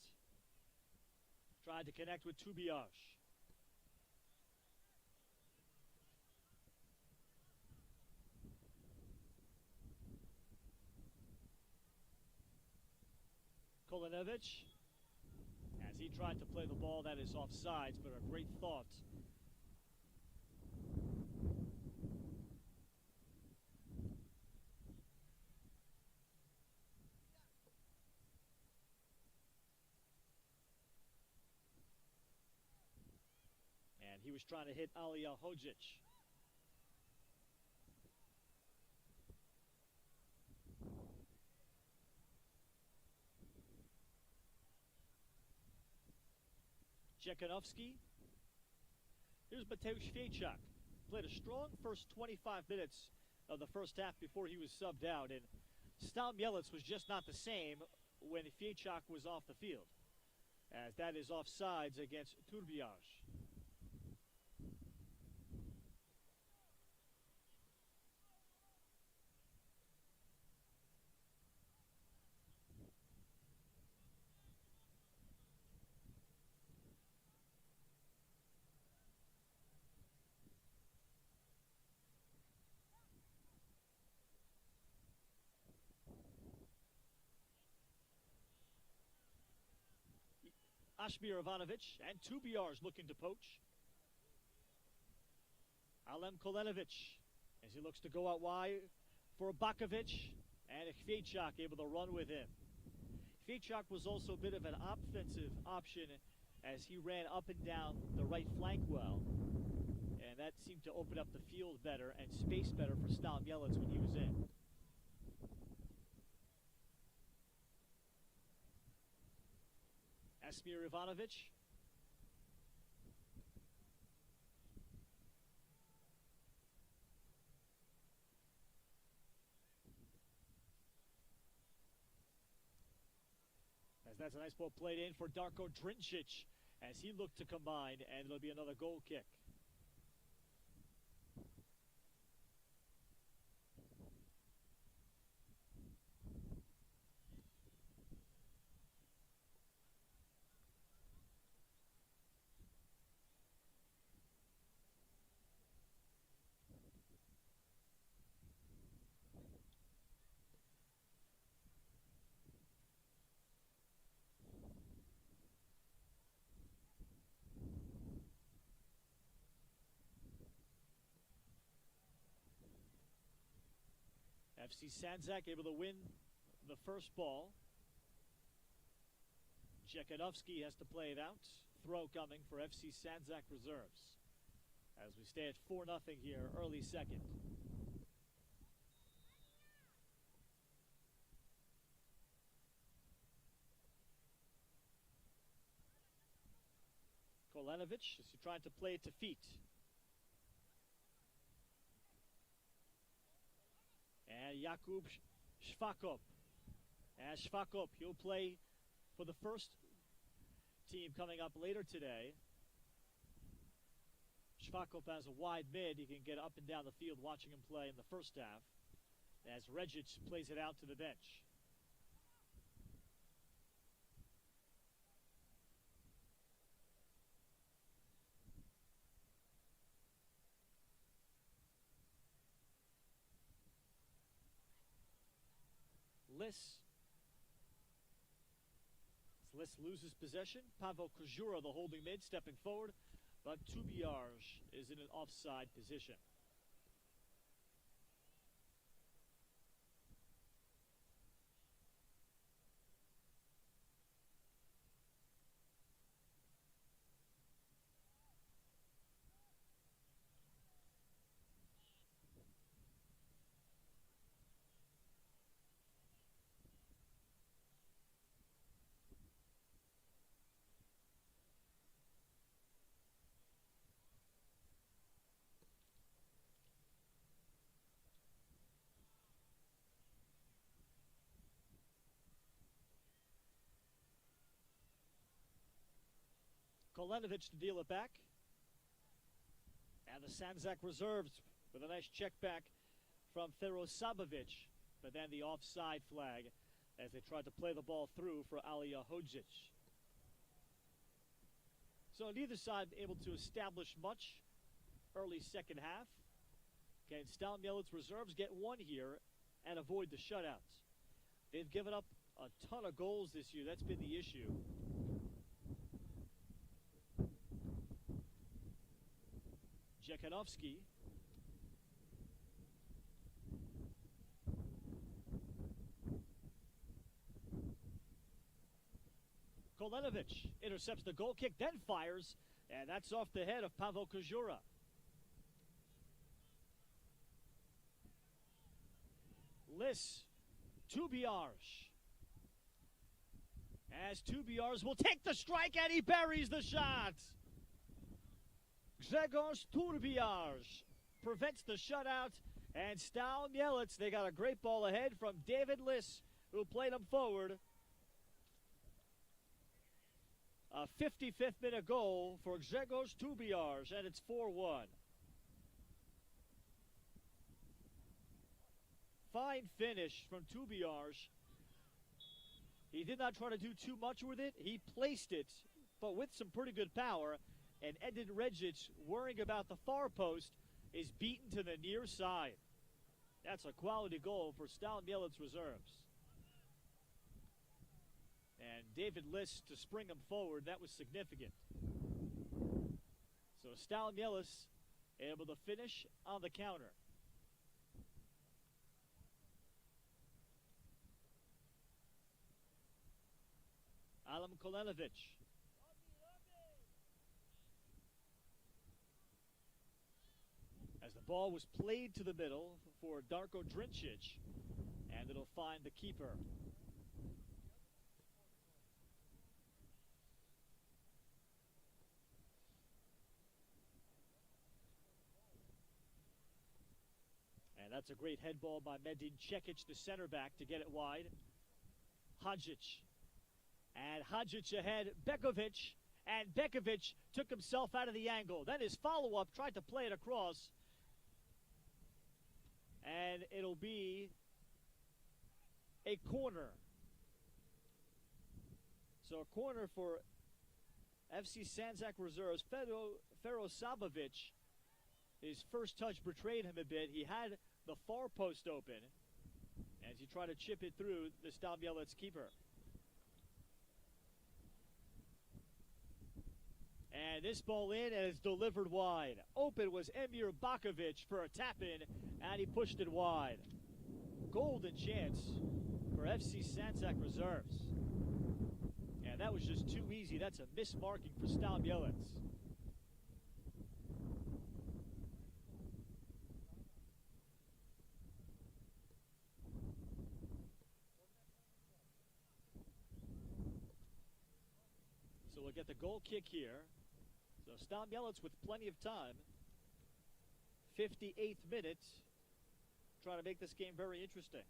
Tried to connect with Turbias. Kolenovic, as he tried to play the ball, that is offsides, but a great thought. And he was trying to hit Alija Hodzic. Jekanovski. Here's Mateusz Fiechak. Played a strong first 25 minutes of the first half before he was subbed out, and Stal Mielec was just not the same when Fiechak was off the field, as that is offsides against Turbias. Ashmir Ivanovic and 2 BRs looking to poach. Alem Kolenovic as he looks to go out wide for Bakovic, and Kvichak able to run with him. Kvichak was also a bit of an offensive option as he ran up and down the right flank well, and that seemed to open up the field better and space better for Stal Mielec when he was in. Asmir Ivanovic. As that's a nice ball played in for Darko Drincic as he looked to combine, and it'll be another goal kick. FC Sandzak able to win the first ball. Jekanovski has to play it out. Throw coming for FC Sandzak reserves as we stay at 4-0 here, early second. Kolenovic is trying to play it to feet. And Jakub Shvakov. As Shvakov, he'll play for the first team coming up later today. Shvakov has a wide mid. He can get up and down the field watching him play in the first half. As Regic plays it out to the bench. Liss loses possession. Pavel Kujura, the holding mid, stepping forward, but Tubiarj is in an offside position. Kolenovic to deal it back. And the Sandzak reserves with a nice check back from Ferosabovic, but then the offside flag as they tried to play the ball through for Alija Hodzic. So neither side able to establish much early second half. Can Stal Mielec reserves get one here and avoid the shutouts? They've given up a ton of goals this year. That's been the issue. Jekanovski. Kolenovic intercepts the goal kick, then fires, and that's off the head of Pavel Kujura. Liss, Tubiarj. As Tubiarj will take the strike, and he buries the shot. Grzegorz Tubiarj prevents the shutout, and Stal Mielec, they got a great ball ahead from David Liss, who played him forward. A 55th minute goal for Grzegorz Tubiarj, and it's 4-1. Fine finish from Tubiarj. He did not try to do too much with it. He placed it, but with some pretty good power. And Edin Regic, worrying about the far post, is beaten to the near side. That's a quality goal for Stal Mielec reserves. And David List to spring him forward, that was significant. So Stal Mielec able to finish on the counter. Alam Kolenovic. As the ball was played to the middle for Darko Drincic, and it'll find the keeper. And that's a great head ball by Medin Cekic, the center back, to get it wide. Hadžić. And Hadžić ahead, Bekovic. And Bekovic took himself out of the angle. Then his follow-up tried to play it across. And it'll be a corner. So a corner for FC Sandzak reserves. Fero Sabovic, his first touch betrayed him a bit. He had the far post open as he tried to chip it through the Stal Mielec keeper. And this ball in, and it's delivered wide. Open was Emir Bakovic for a tap-in, and he pushed it wide. Golden chance for FC Sandzak reserves. And that was just too easy. That's a mismarking for Stal Mielec. So we'll get the goal kick here. So Stal Mielec with plenty of time. 58th minute. Trying to make this game very interesting.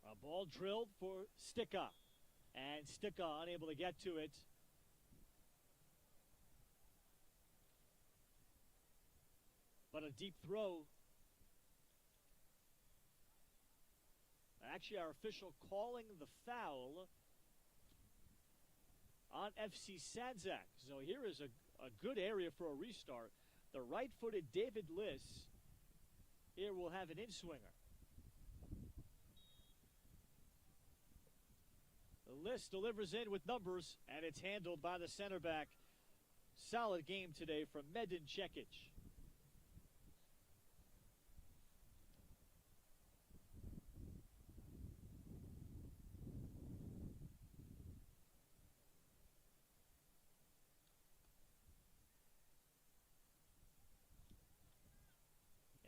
A ball drilled for Stika. And Stika unable to get to it. But a deep throw. Actually, our official calling the foul on FC Sandzak. So here is a good area for a restart. The right-footed David List here will have an in-swinger. The List delivers in with numbers, and it's handled by the center back. Solid game today from Medin Cekic.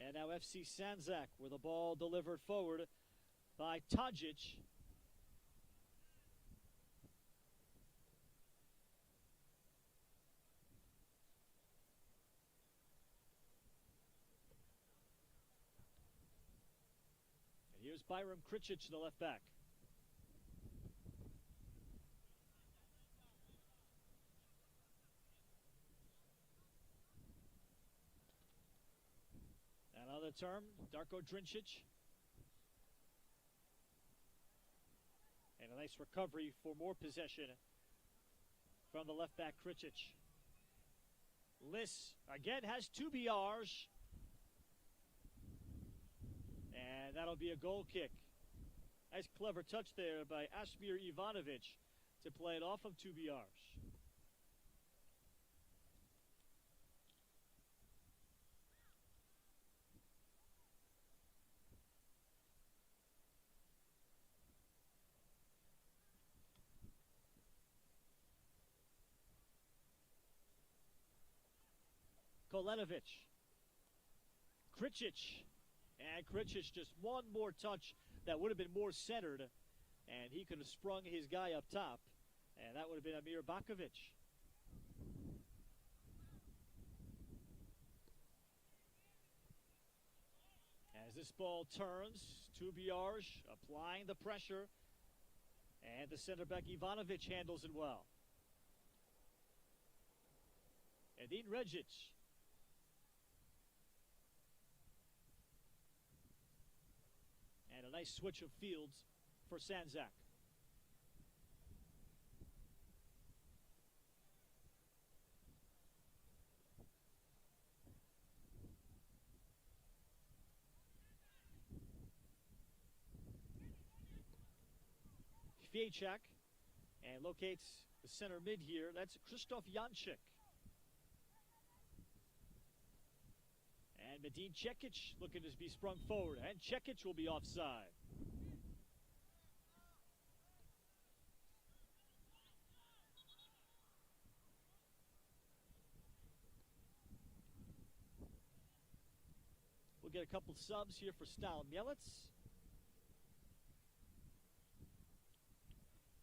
And now FC Sandzak with a ball delivered forward by Hadžić. Here's Byram Kricic, the left back. Another term, Darko Drincic. And a nice recovery for more possession from the left back, Kricic. List again has two BRs. And that'll be a goal kick. Nice clever touch there by Asmir Ivanovic to play it off of 2 BRs. Kolenovic. Kricic. And Kricic just one more touch that would have been more centered, and he could have sprung his guy up top, and that would have been Emir Bakovic. As As this ball turns, Tubiarj applying the pressure, and the center back Ivanovic handles it well. Edin Regic. And a nice switch of fields for Sandzak. Fiechak, and locates the center mid here. That's Krzysztof Janczyk. And Medin Cekic looking to be sprung forward, and Cekic will be offside. We'll get a couple subs here for Stal Mielec.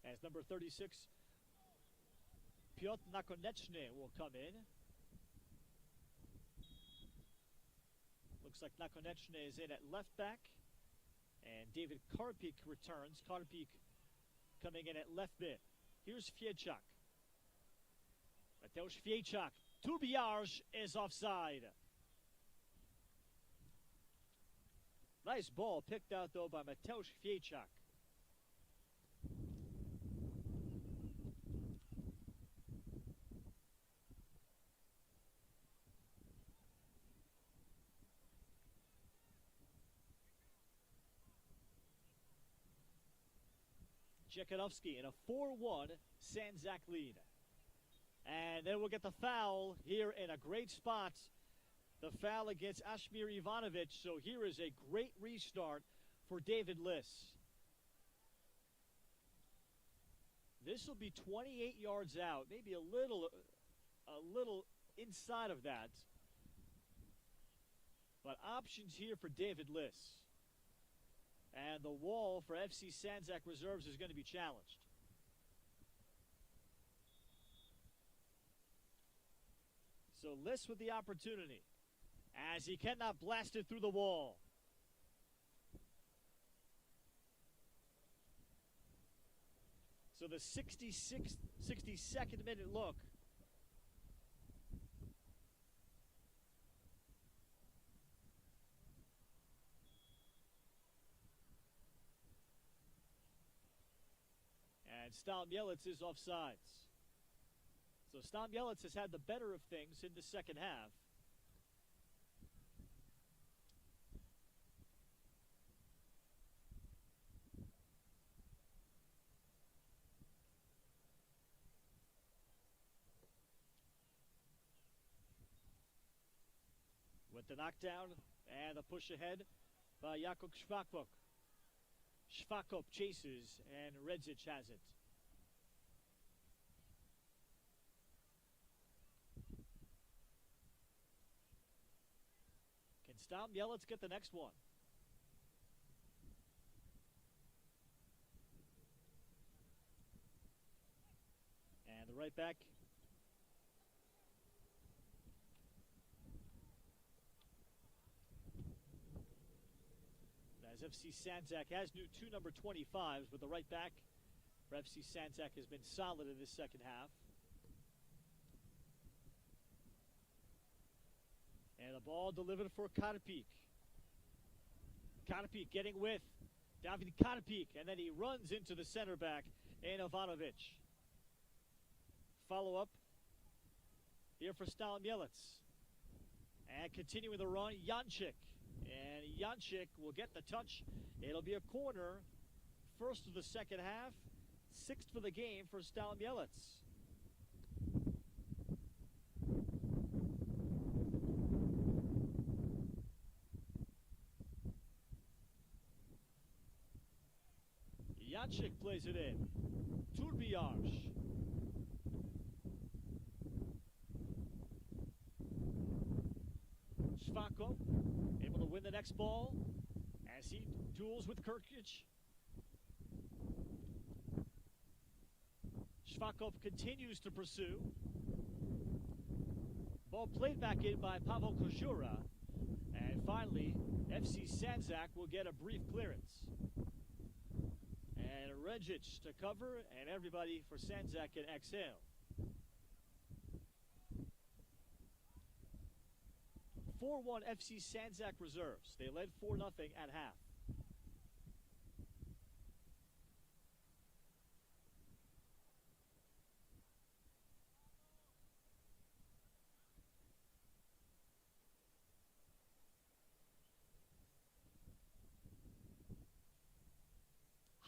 As number 36, Piotr Nakonechny will come in. Looks like Nakonechny is in at left back. And David Karpik returns. Karpik coming in at left mid. Here's Fiechak. Mateusz Fiechak. Tubiarj is offside. Nice ball picked out, though, by Mateusz Fiechak. Jekanovski in a 4-1 Sandzak lead. And then we'll get the foul here in a great spot. The foul against Ashmir Ivanovic. So here is a great restart for David Liss. This will be 28 yards out, maybe a little inside of that. But options here for David Liss. And the wall for FC Sandzak reserves is going to be challenged. So Liss with the opportunity as he cannot blast it through the wall. So the 62nd minute look. And Stal Mielec is offsides. So Stal Mielec has had the better of things in the second half. With the knockdown and the push ahead by Jakub Švakop. Švakop chases, and Redzic has it. Can Stal Mielec get the next one? And the right back. As FC Sandzak has two number 25s, but the right back for FC Sandzak has been solid in this second half. And the ball delivered for Karpik. Karpik getting with David Karpik, and then he runs into the center back, Ivanovic. Follow up here for Stal Mielec. And continuing the run, Janczyk. And Janczyk will get the touch. It'll be a corner. First of the second half. Sixth for the game for Stal Mielec. Janczyk plays it in. Tubiarj. Švakop able to win the next ball as he duels with Krkic. Švakop continues to pursue. Ball played back in by Pavel Kozura. And finally, FC Sandzak will get a brief clearance. And Regic to cover, and everybody for Sandzak can exhale. 4-1 FC Sandzak reserves. They led 4-0 at half.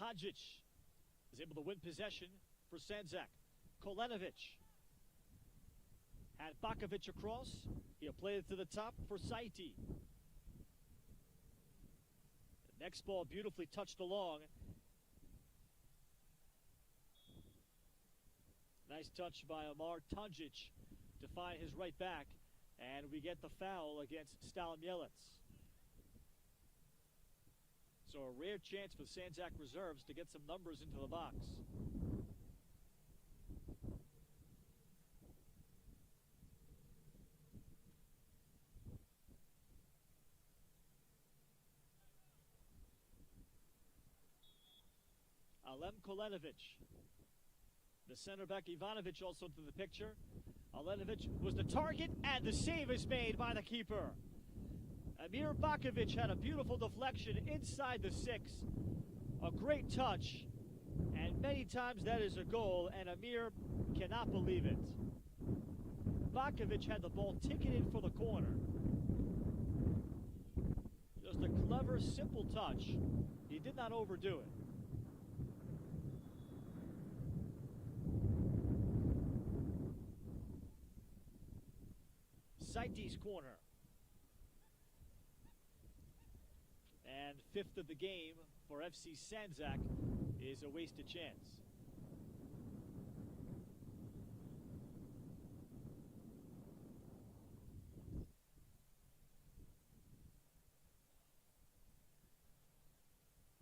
Hadjic is able to win possession for Sandzak. Kolenovic had Bakovic across. He'll play it to the top for Saiti. The next ball beautifully touched along. Nice touch by Amar Tanjic to find his right back. And we get the foul against Stal Mielec. So a rare chance for the Sandzak reserves to get some numbers into the box. Alem Kolenovic. The center back Ivanovic also into the picture. Kolenovic was the target, and the save is made by the keeper. Amir Bakovic had a beautiful deflection inside the 6. A great touch, and many times that is a goal, and Amir cannot believe it. Bakovic had the ball ticketed for the corner. Just a clever, simple touch. He did not overdo it. Saiti's corner. And 5th of the game for FC Sandzak is a wasted chance.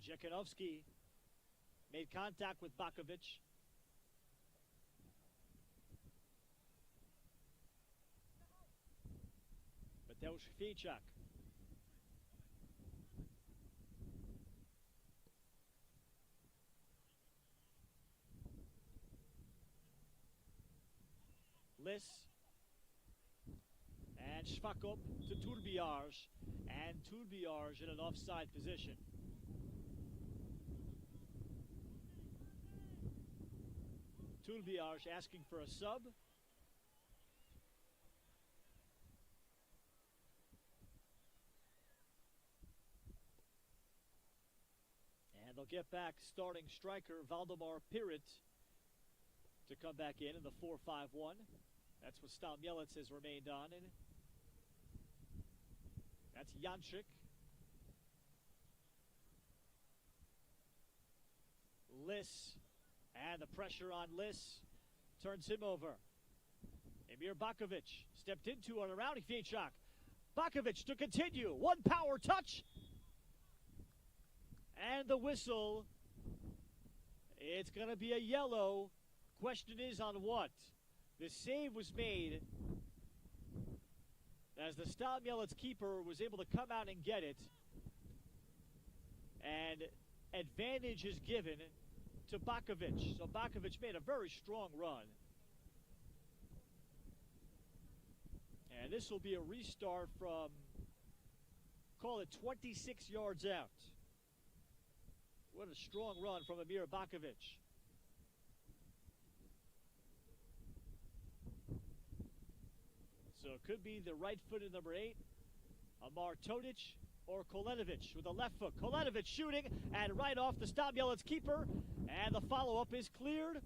Jekanovski made contact with Bakovic. Mateusz Ficzak. Liss and Shvakop to Turbiarz, and Turbiarz in an offside position. Turbiarz asking for a sub. And they'll get back starting striker Valdemar Pirit to come back in the 4-5-1. That's what Stal Mielec has remained on. And that's Janchik. Liss. And the pressure on Liss turns him over. Emir Bakovic stepped into and around Ficzak. Bakovic to continue. One power touch. And the whistle. It's going to be a yellow. Question is on what? The save was made as the Stal Mielec keeper was able to come out and get it. And advantage is given to Bakovic. So Bakovic made a very strong run. And this will be a restart from, call it 26 yards out. What a strong run from Amir Bakovic. So it could be the right-footed number 8, Amar Todic, or Kolenovic with a left foot. Kolenovic shooting, and right off the Stal Mielec keeper, and the follow-up is cleared,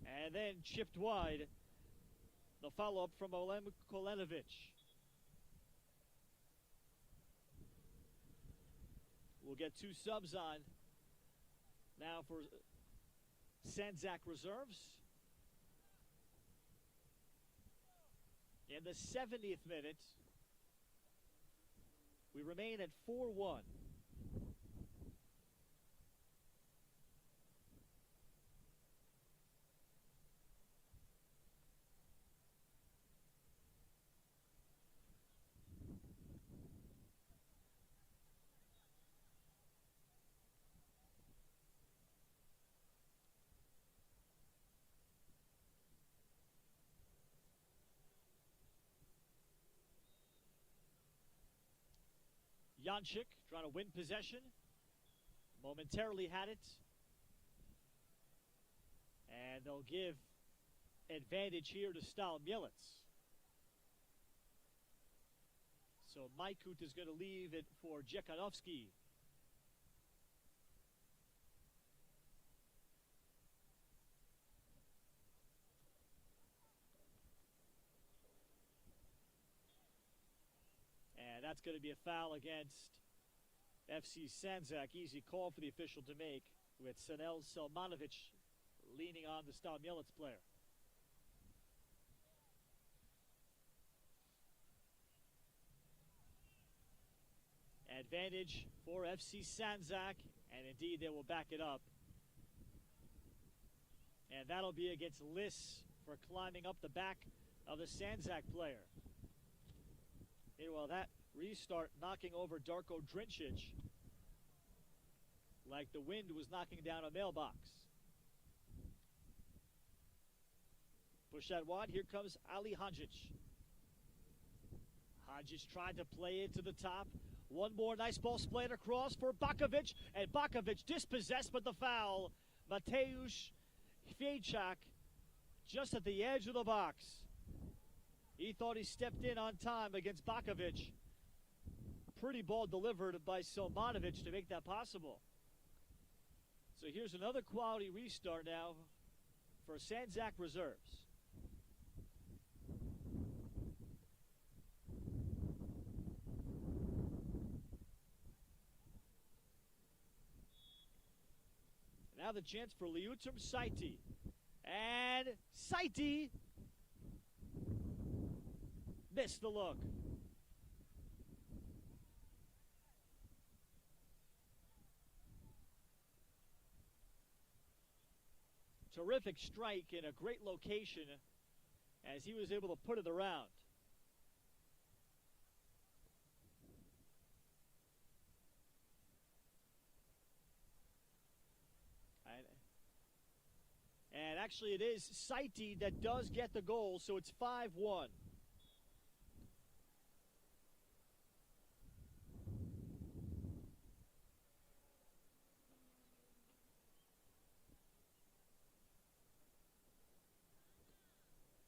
and then chipped wide. The follow-up from Olem Kolenovic. We'll get 2 subs on now for Sandzak reserves. In the 70th minute, we remain at 4-1. Jančik trying to win possession. Momentarily had it. And they'll give advantage here to Stal Mielec. So Maikut is going to leave it for Jekanovski. And that's going to be a foul against FC Sandzak. Easy call for the official to make, with Sanel Selmanovic leaning on the Stal Mielec player. Advantage for FC Sandzak, and indeed they will back it up. And that'll be against Liss for climbing up the back of the Sandzak player. Meanwhile, that restart knocking over Darko Drincic like the wind was knocking down a mailbox. Push that wide. Here comes Ali Hanjic. Hanjic tried to play it to the top. One more nice ball splayed across for Bakovic, and Bakovic dispossessed, but the foul. Mateusz Fiejczak just at the edge of the box. He thought he stepped in on time against Bakovic. Pretty ball delivered by Selmanovic to make that possible. So here's another quality restart now for Sandzak reserves. Now the chance for Liutram Saiti. And Saiti missed the look. Terrific strike in a great location as he was able to put it around. And actually it is Saiti that does get the goal, so it's 5-1.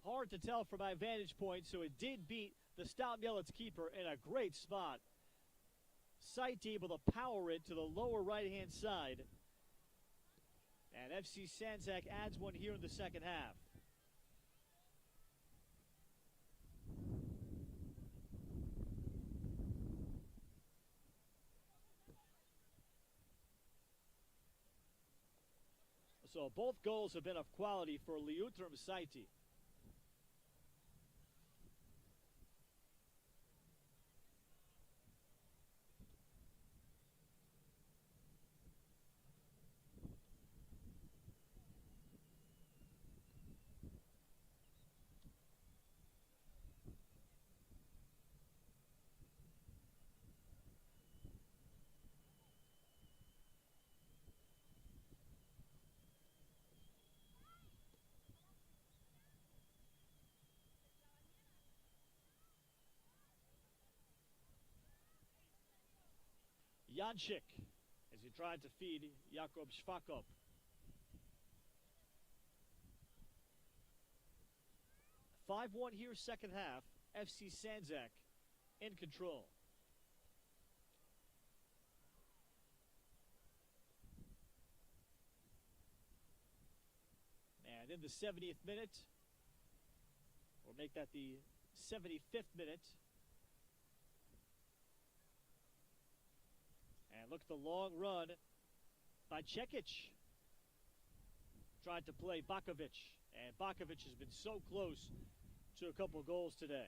Hard to tell from my vantage point, so it did beat the Stal Mielec keeper in a great spot. Saiti able to power it to the lower right-hand side. And FC Sandzak adds one here in the second half. So both goals have been of quality for Liutram Saiti. Jančik as he tried to feed Jakub Švakop. "5-1 here, second half. FC Sandzak in control. And in the 70th minute, or make that the 75th minute, and look at the long run by Čekić. Tried to play Bakovic, and Bakovic has been so close to a couple of goals today.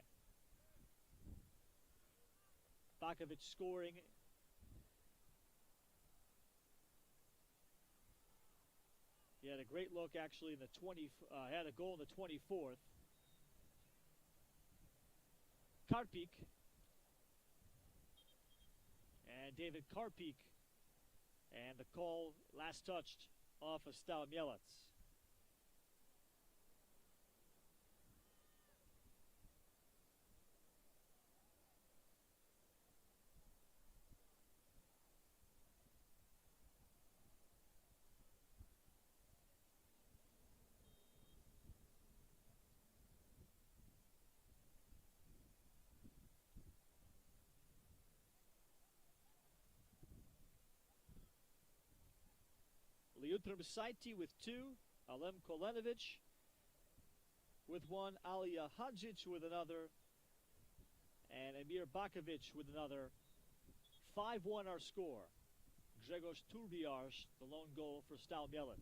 Bakovic scoring. He had a great look actually in the had a goal in the 24th. Karpik. And David Karpik, and the call last touched off of Stal Mielec. Liutram Saiti with 2, Alem Kolenovic with 1, Alija Hadžić with another, and Emir Bakovic with another. 5-1 our score. Grzegorz Turbiarz, the lone goal for Stal Mielec.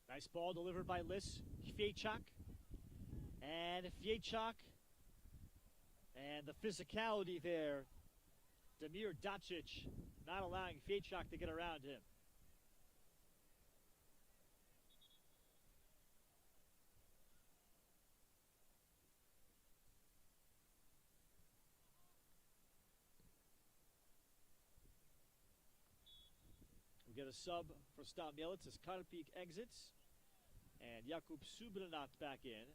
Nice ball delivered by Lis Fiechak. And Fiechak. And the physicality there. Damir Dacic not allowing Fiechak to get around him. We get a sub for Stal Mielec as Karpik exits. And Jakub Subranat back in.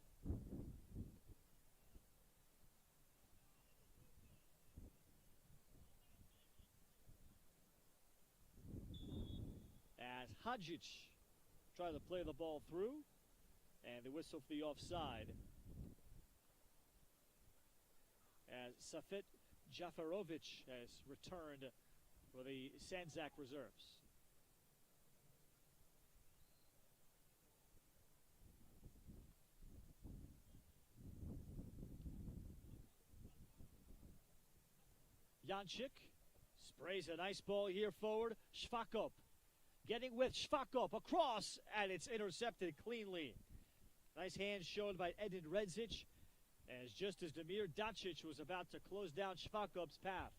As Hadžić tried to play the ball through, and the whistle for the offside. As Safet Jafarovic has returned for the Sandzak reserves. Jančik sprays a nice ball here forward. Švakov getting with Švakov across, and it's intercepted cleanly. Nice hand shown by Edin Redzic, as just as Damir Dacic was about to close down Švakov's path.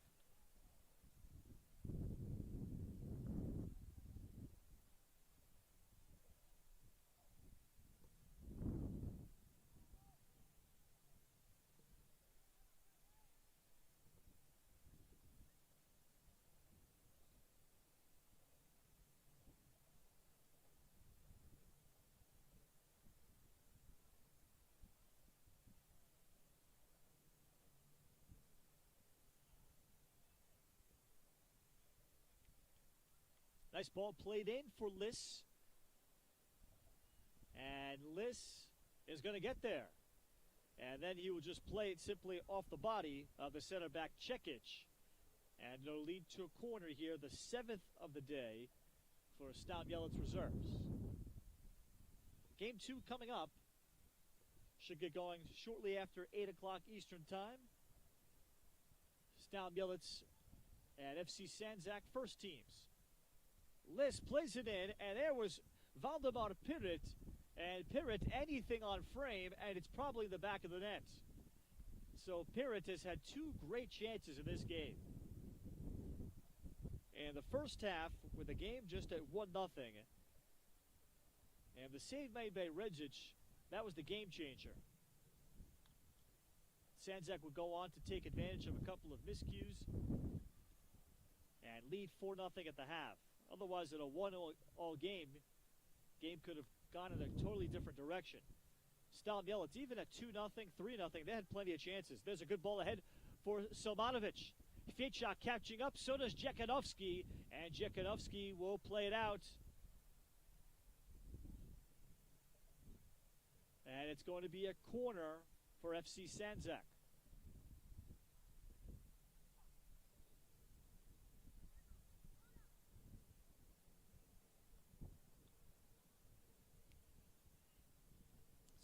Nice ball played in for Lis. And Lis is going to get there. And then he will just play it simply off the body of the center back Čekić. And it'll lead to a corner here, the 7th of the day for Stal Mielec reserves. Game 2 coming up. Should get going shortly after 8 o'clock Eastern time. Stal Mielec and FC Sandzak first teams. Lis plays it in, and there was Valdemar Pirit. And Pirit, anything on frame, and it's probably the back of the net. So Pirit has had 2 great chances in this game. And the first half, with the game just at 1-0, and the save made by Redzic, that was the game changer. Sandzak would go on to take advantage of a couple of miscues and lead 4-0 at the half. Otherwise, in a 1-all game could have gone in a totally different direction. Stal Mielec, even at 2-0, 3-0, they had plenty of chances. There's a good ball ahead for Somanovic. Fiechak catching up, so does Jekanovski, and Jekanovski will play it out. And it's going to be a corner for FC Sandzak.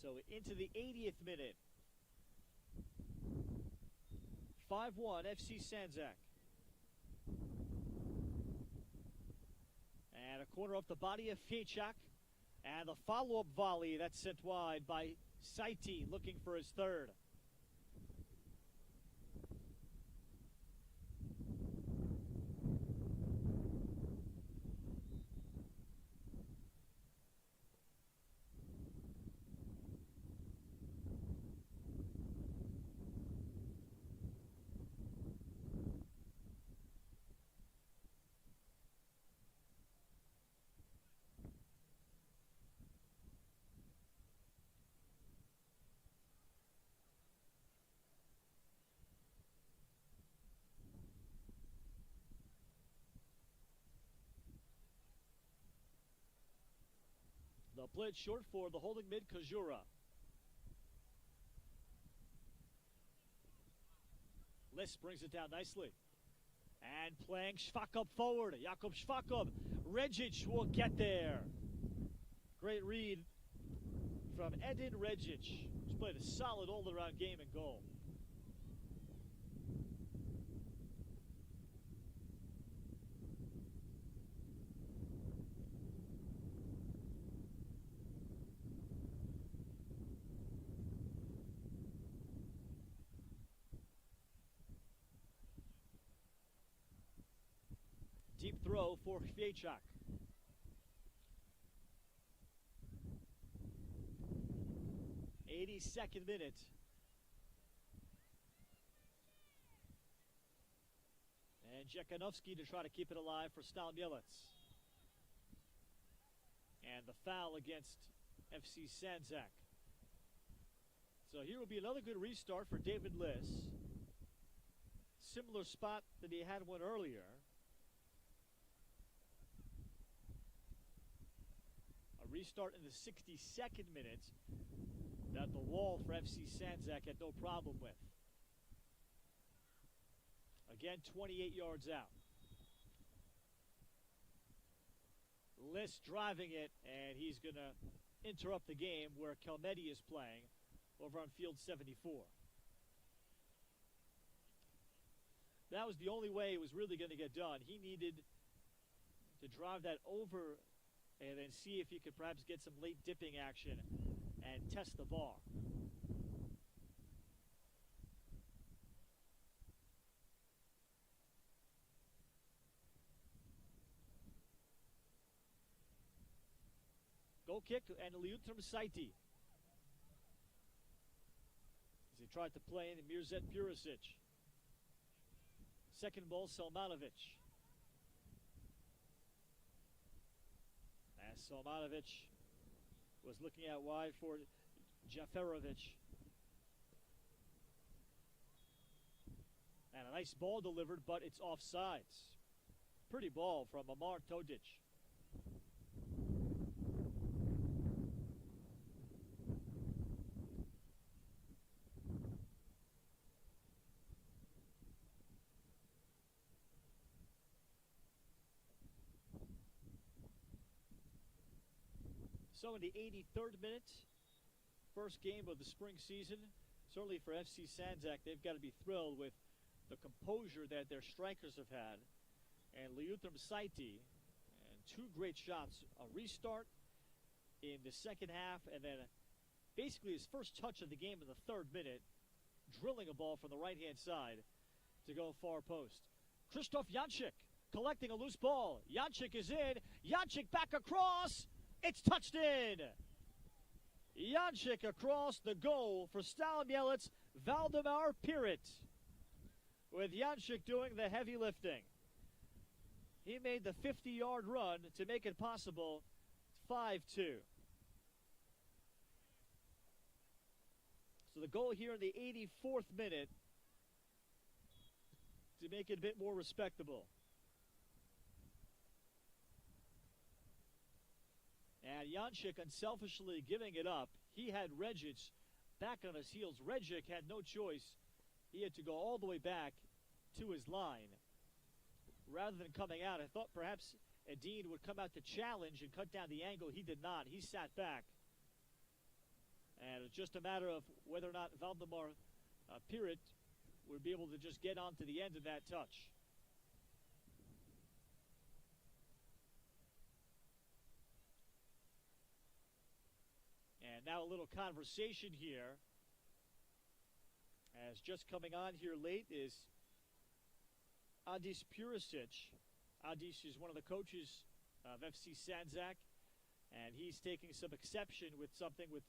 So into the 80th minute. 5-1 FC Sandzak. And a corner off the body of Fiechak. And the follow-up volley that's sent wide by Saiti, looking for his third. They'll play it short for the holding mid, Kajura. List brings it down nicely. And playing Shvakov forward. Jakub Shvakov. Regic will get there. Great read from Edin Regic, who's played a solid all-around game and goal. Deep throw for Kwiatek. '82nd minute. And Jekanovski to try to keep it alive for Stal Mielec. And the foul against FC Sandzak. So here will be another good restart for David Liss. Similar spot that he had one earlier. A restart in the 62nd minute that the wall for FC Sandzak had no problem with. Again, 28 yards out. Liss driving it, and he's going to interrupt the game where Kelmedi is playing over on field 74. That was the only way it was really going to get done. He needed to drive that over and then see if he could perhaps get some late dipping action and test the bar. Goal kick and Liutram Saiti. As he tried to play in Mirzet Purisic. Second ball, Selmanovic. As Selmanovic was looking out wide for Jaferovic. And a nice ball delivered, but it's offsides. Pretty ball from Amar Todic. So in the 83rd minute, first game of the spring season, certainly for FC Sandzak, they've got to be thrilled with the composure that their strikers have had. And Liutram Saiti, and two great shots, a restart in the second half, and then basically his first touch of the game in the 3rd minute, drilling a ball from the right-hand side to go far post. Krzysztof Janczyk collecting a loose ball. Janczyk is in. Janczyk back across. It's touched in. Janczyk across the goal for Stal Mielec, Valdemar Pirit. With Janczyk doing the heavy lifting. He made the 50-yard run to make it possible. 5-2. So the goal here in the 84th minute to make it a bit more respectable. And Janczyk unselfishly giving it up. He had Regic back on his heels. Regic had no choice. He had to go all the way back to his line. Rather than coming out, I thought perhaps Edin would come out to challenge and cut down the angle. He did not. He sat back. And it's just a matter of whether or not Valdemar Pirit would be able to just get on to the end of that touch. And now a little conversation here, as just coming on here late is Adis Purisic. Adis is one of the coaches of FC Sandzak, and he's taking some exception with something with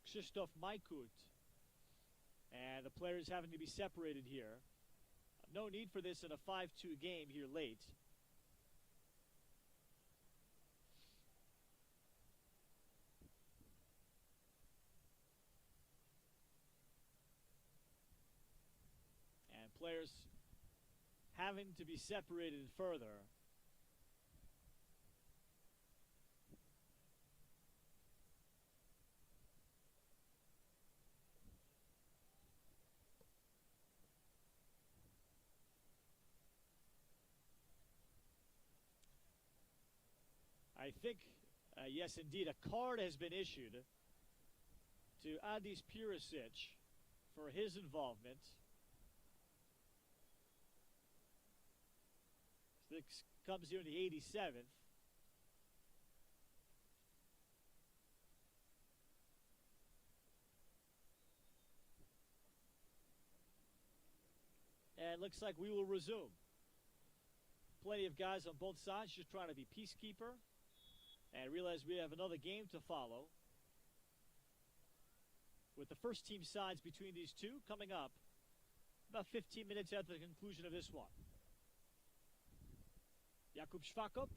Krzysztof Majkut. And the players having to be separated here. No need for this in a 5-2 game here late. Players having to be separated further. I think, yes, indeed, a card has been issued to Adis Purisic for his involvement. This comes here in the 87th. And looks like we will resume. Plenty of guys on both sides just trying to be peacekeeper and realize we have another game to follow, with the first team sides between these two coming up about 15 minutes after the conclusion of this one. Jakub Švakop.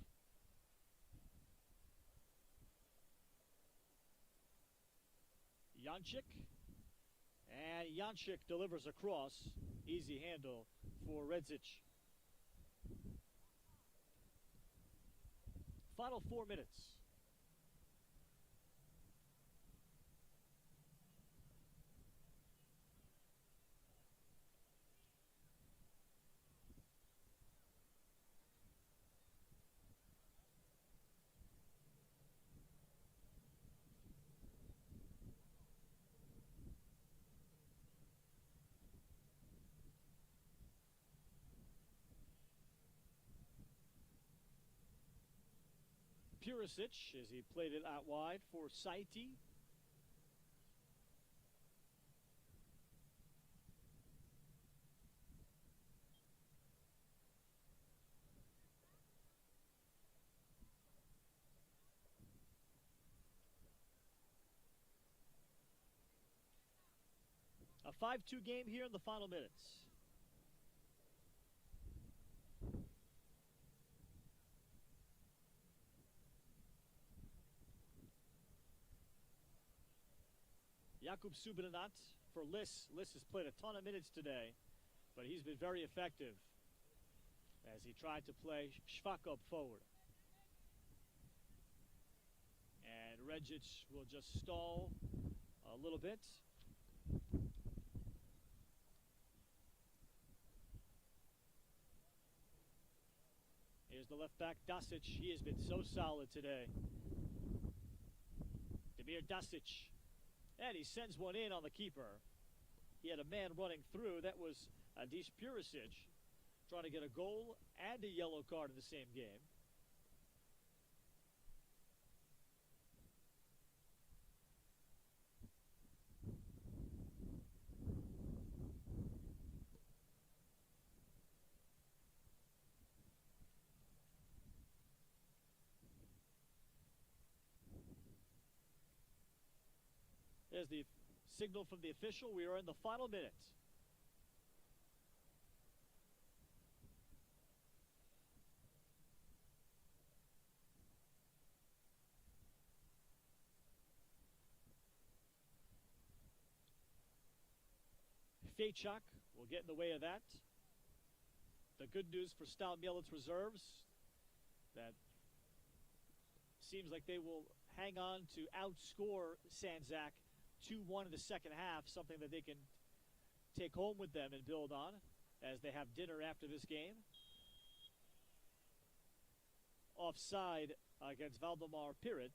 Jančik. And Jančik delivers across. Easy handle for Redzic. Final 4 minutes. Purisic as he played it out wide for Saiti. A 5-2 game here in the final minutes. Jakub Subinat for Liss. Liss has played a ton of minutes today, but he's been very effective as he tried to play Švakop forward. And Redzic will just stall a little bit. Here's the left back, Dasic. He has been so solid today. Damir Dasic. And he sends one in on the keeper. He had a man running through. That was Adis Purisic trying to get a goal and a yellow card in the same game. There's the signal from the official. We are in the final minute. Fejčak will get in the way of that. The good news for Stal Mielec reserves, that seems like they will hang on to outscore Sandzak 2-1 in the second half, something that they can take home with them and build on as they have dinner after this game. Offside against Valdemar Pirit.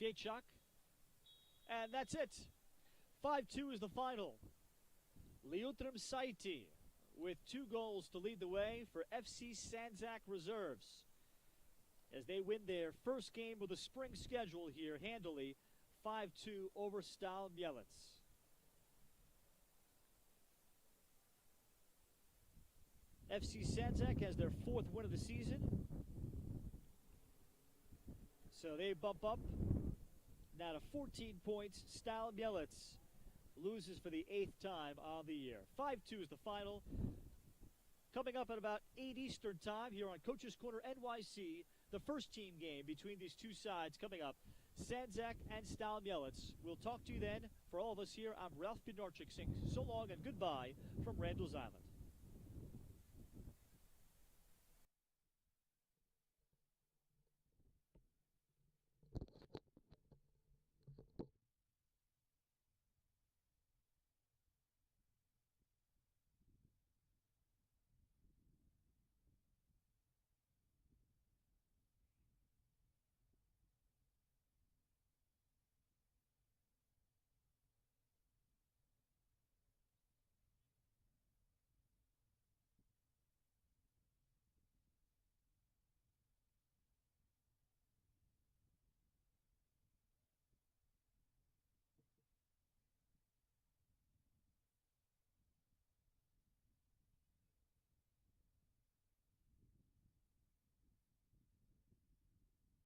Fejčak. And that's it. 5-2 is the final. Liutram Saiti with 2 goals to lead the way for FC Sandzak reserves as they win their first game of the spring schedule here handily, 5-2 over Stal Mielec. FC Sandzak has their 4th win of the season, so they bump up now to 14 points. Stal Mielec loses for the 8th time on the year. 5-2 is the final. Coming up at about 8 Eastern time here on Coach's Corner NYC, the first team game between these two sides coming up, Sandzak and Stal Mielec. We'll talk to you then. For all of us here, I'm Ralph Bednarczyk saying so long and goodbye from Randall's Island.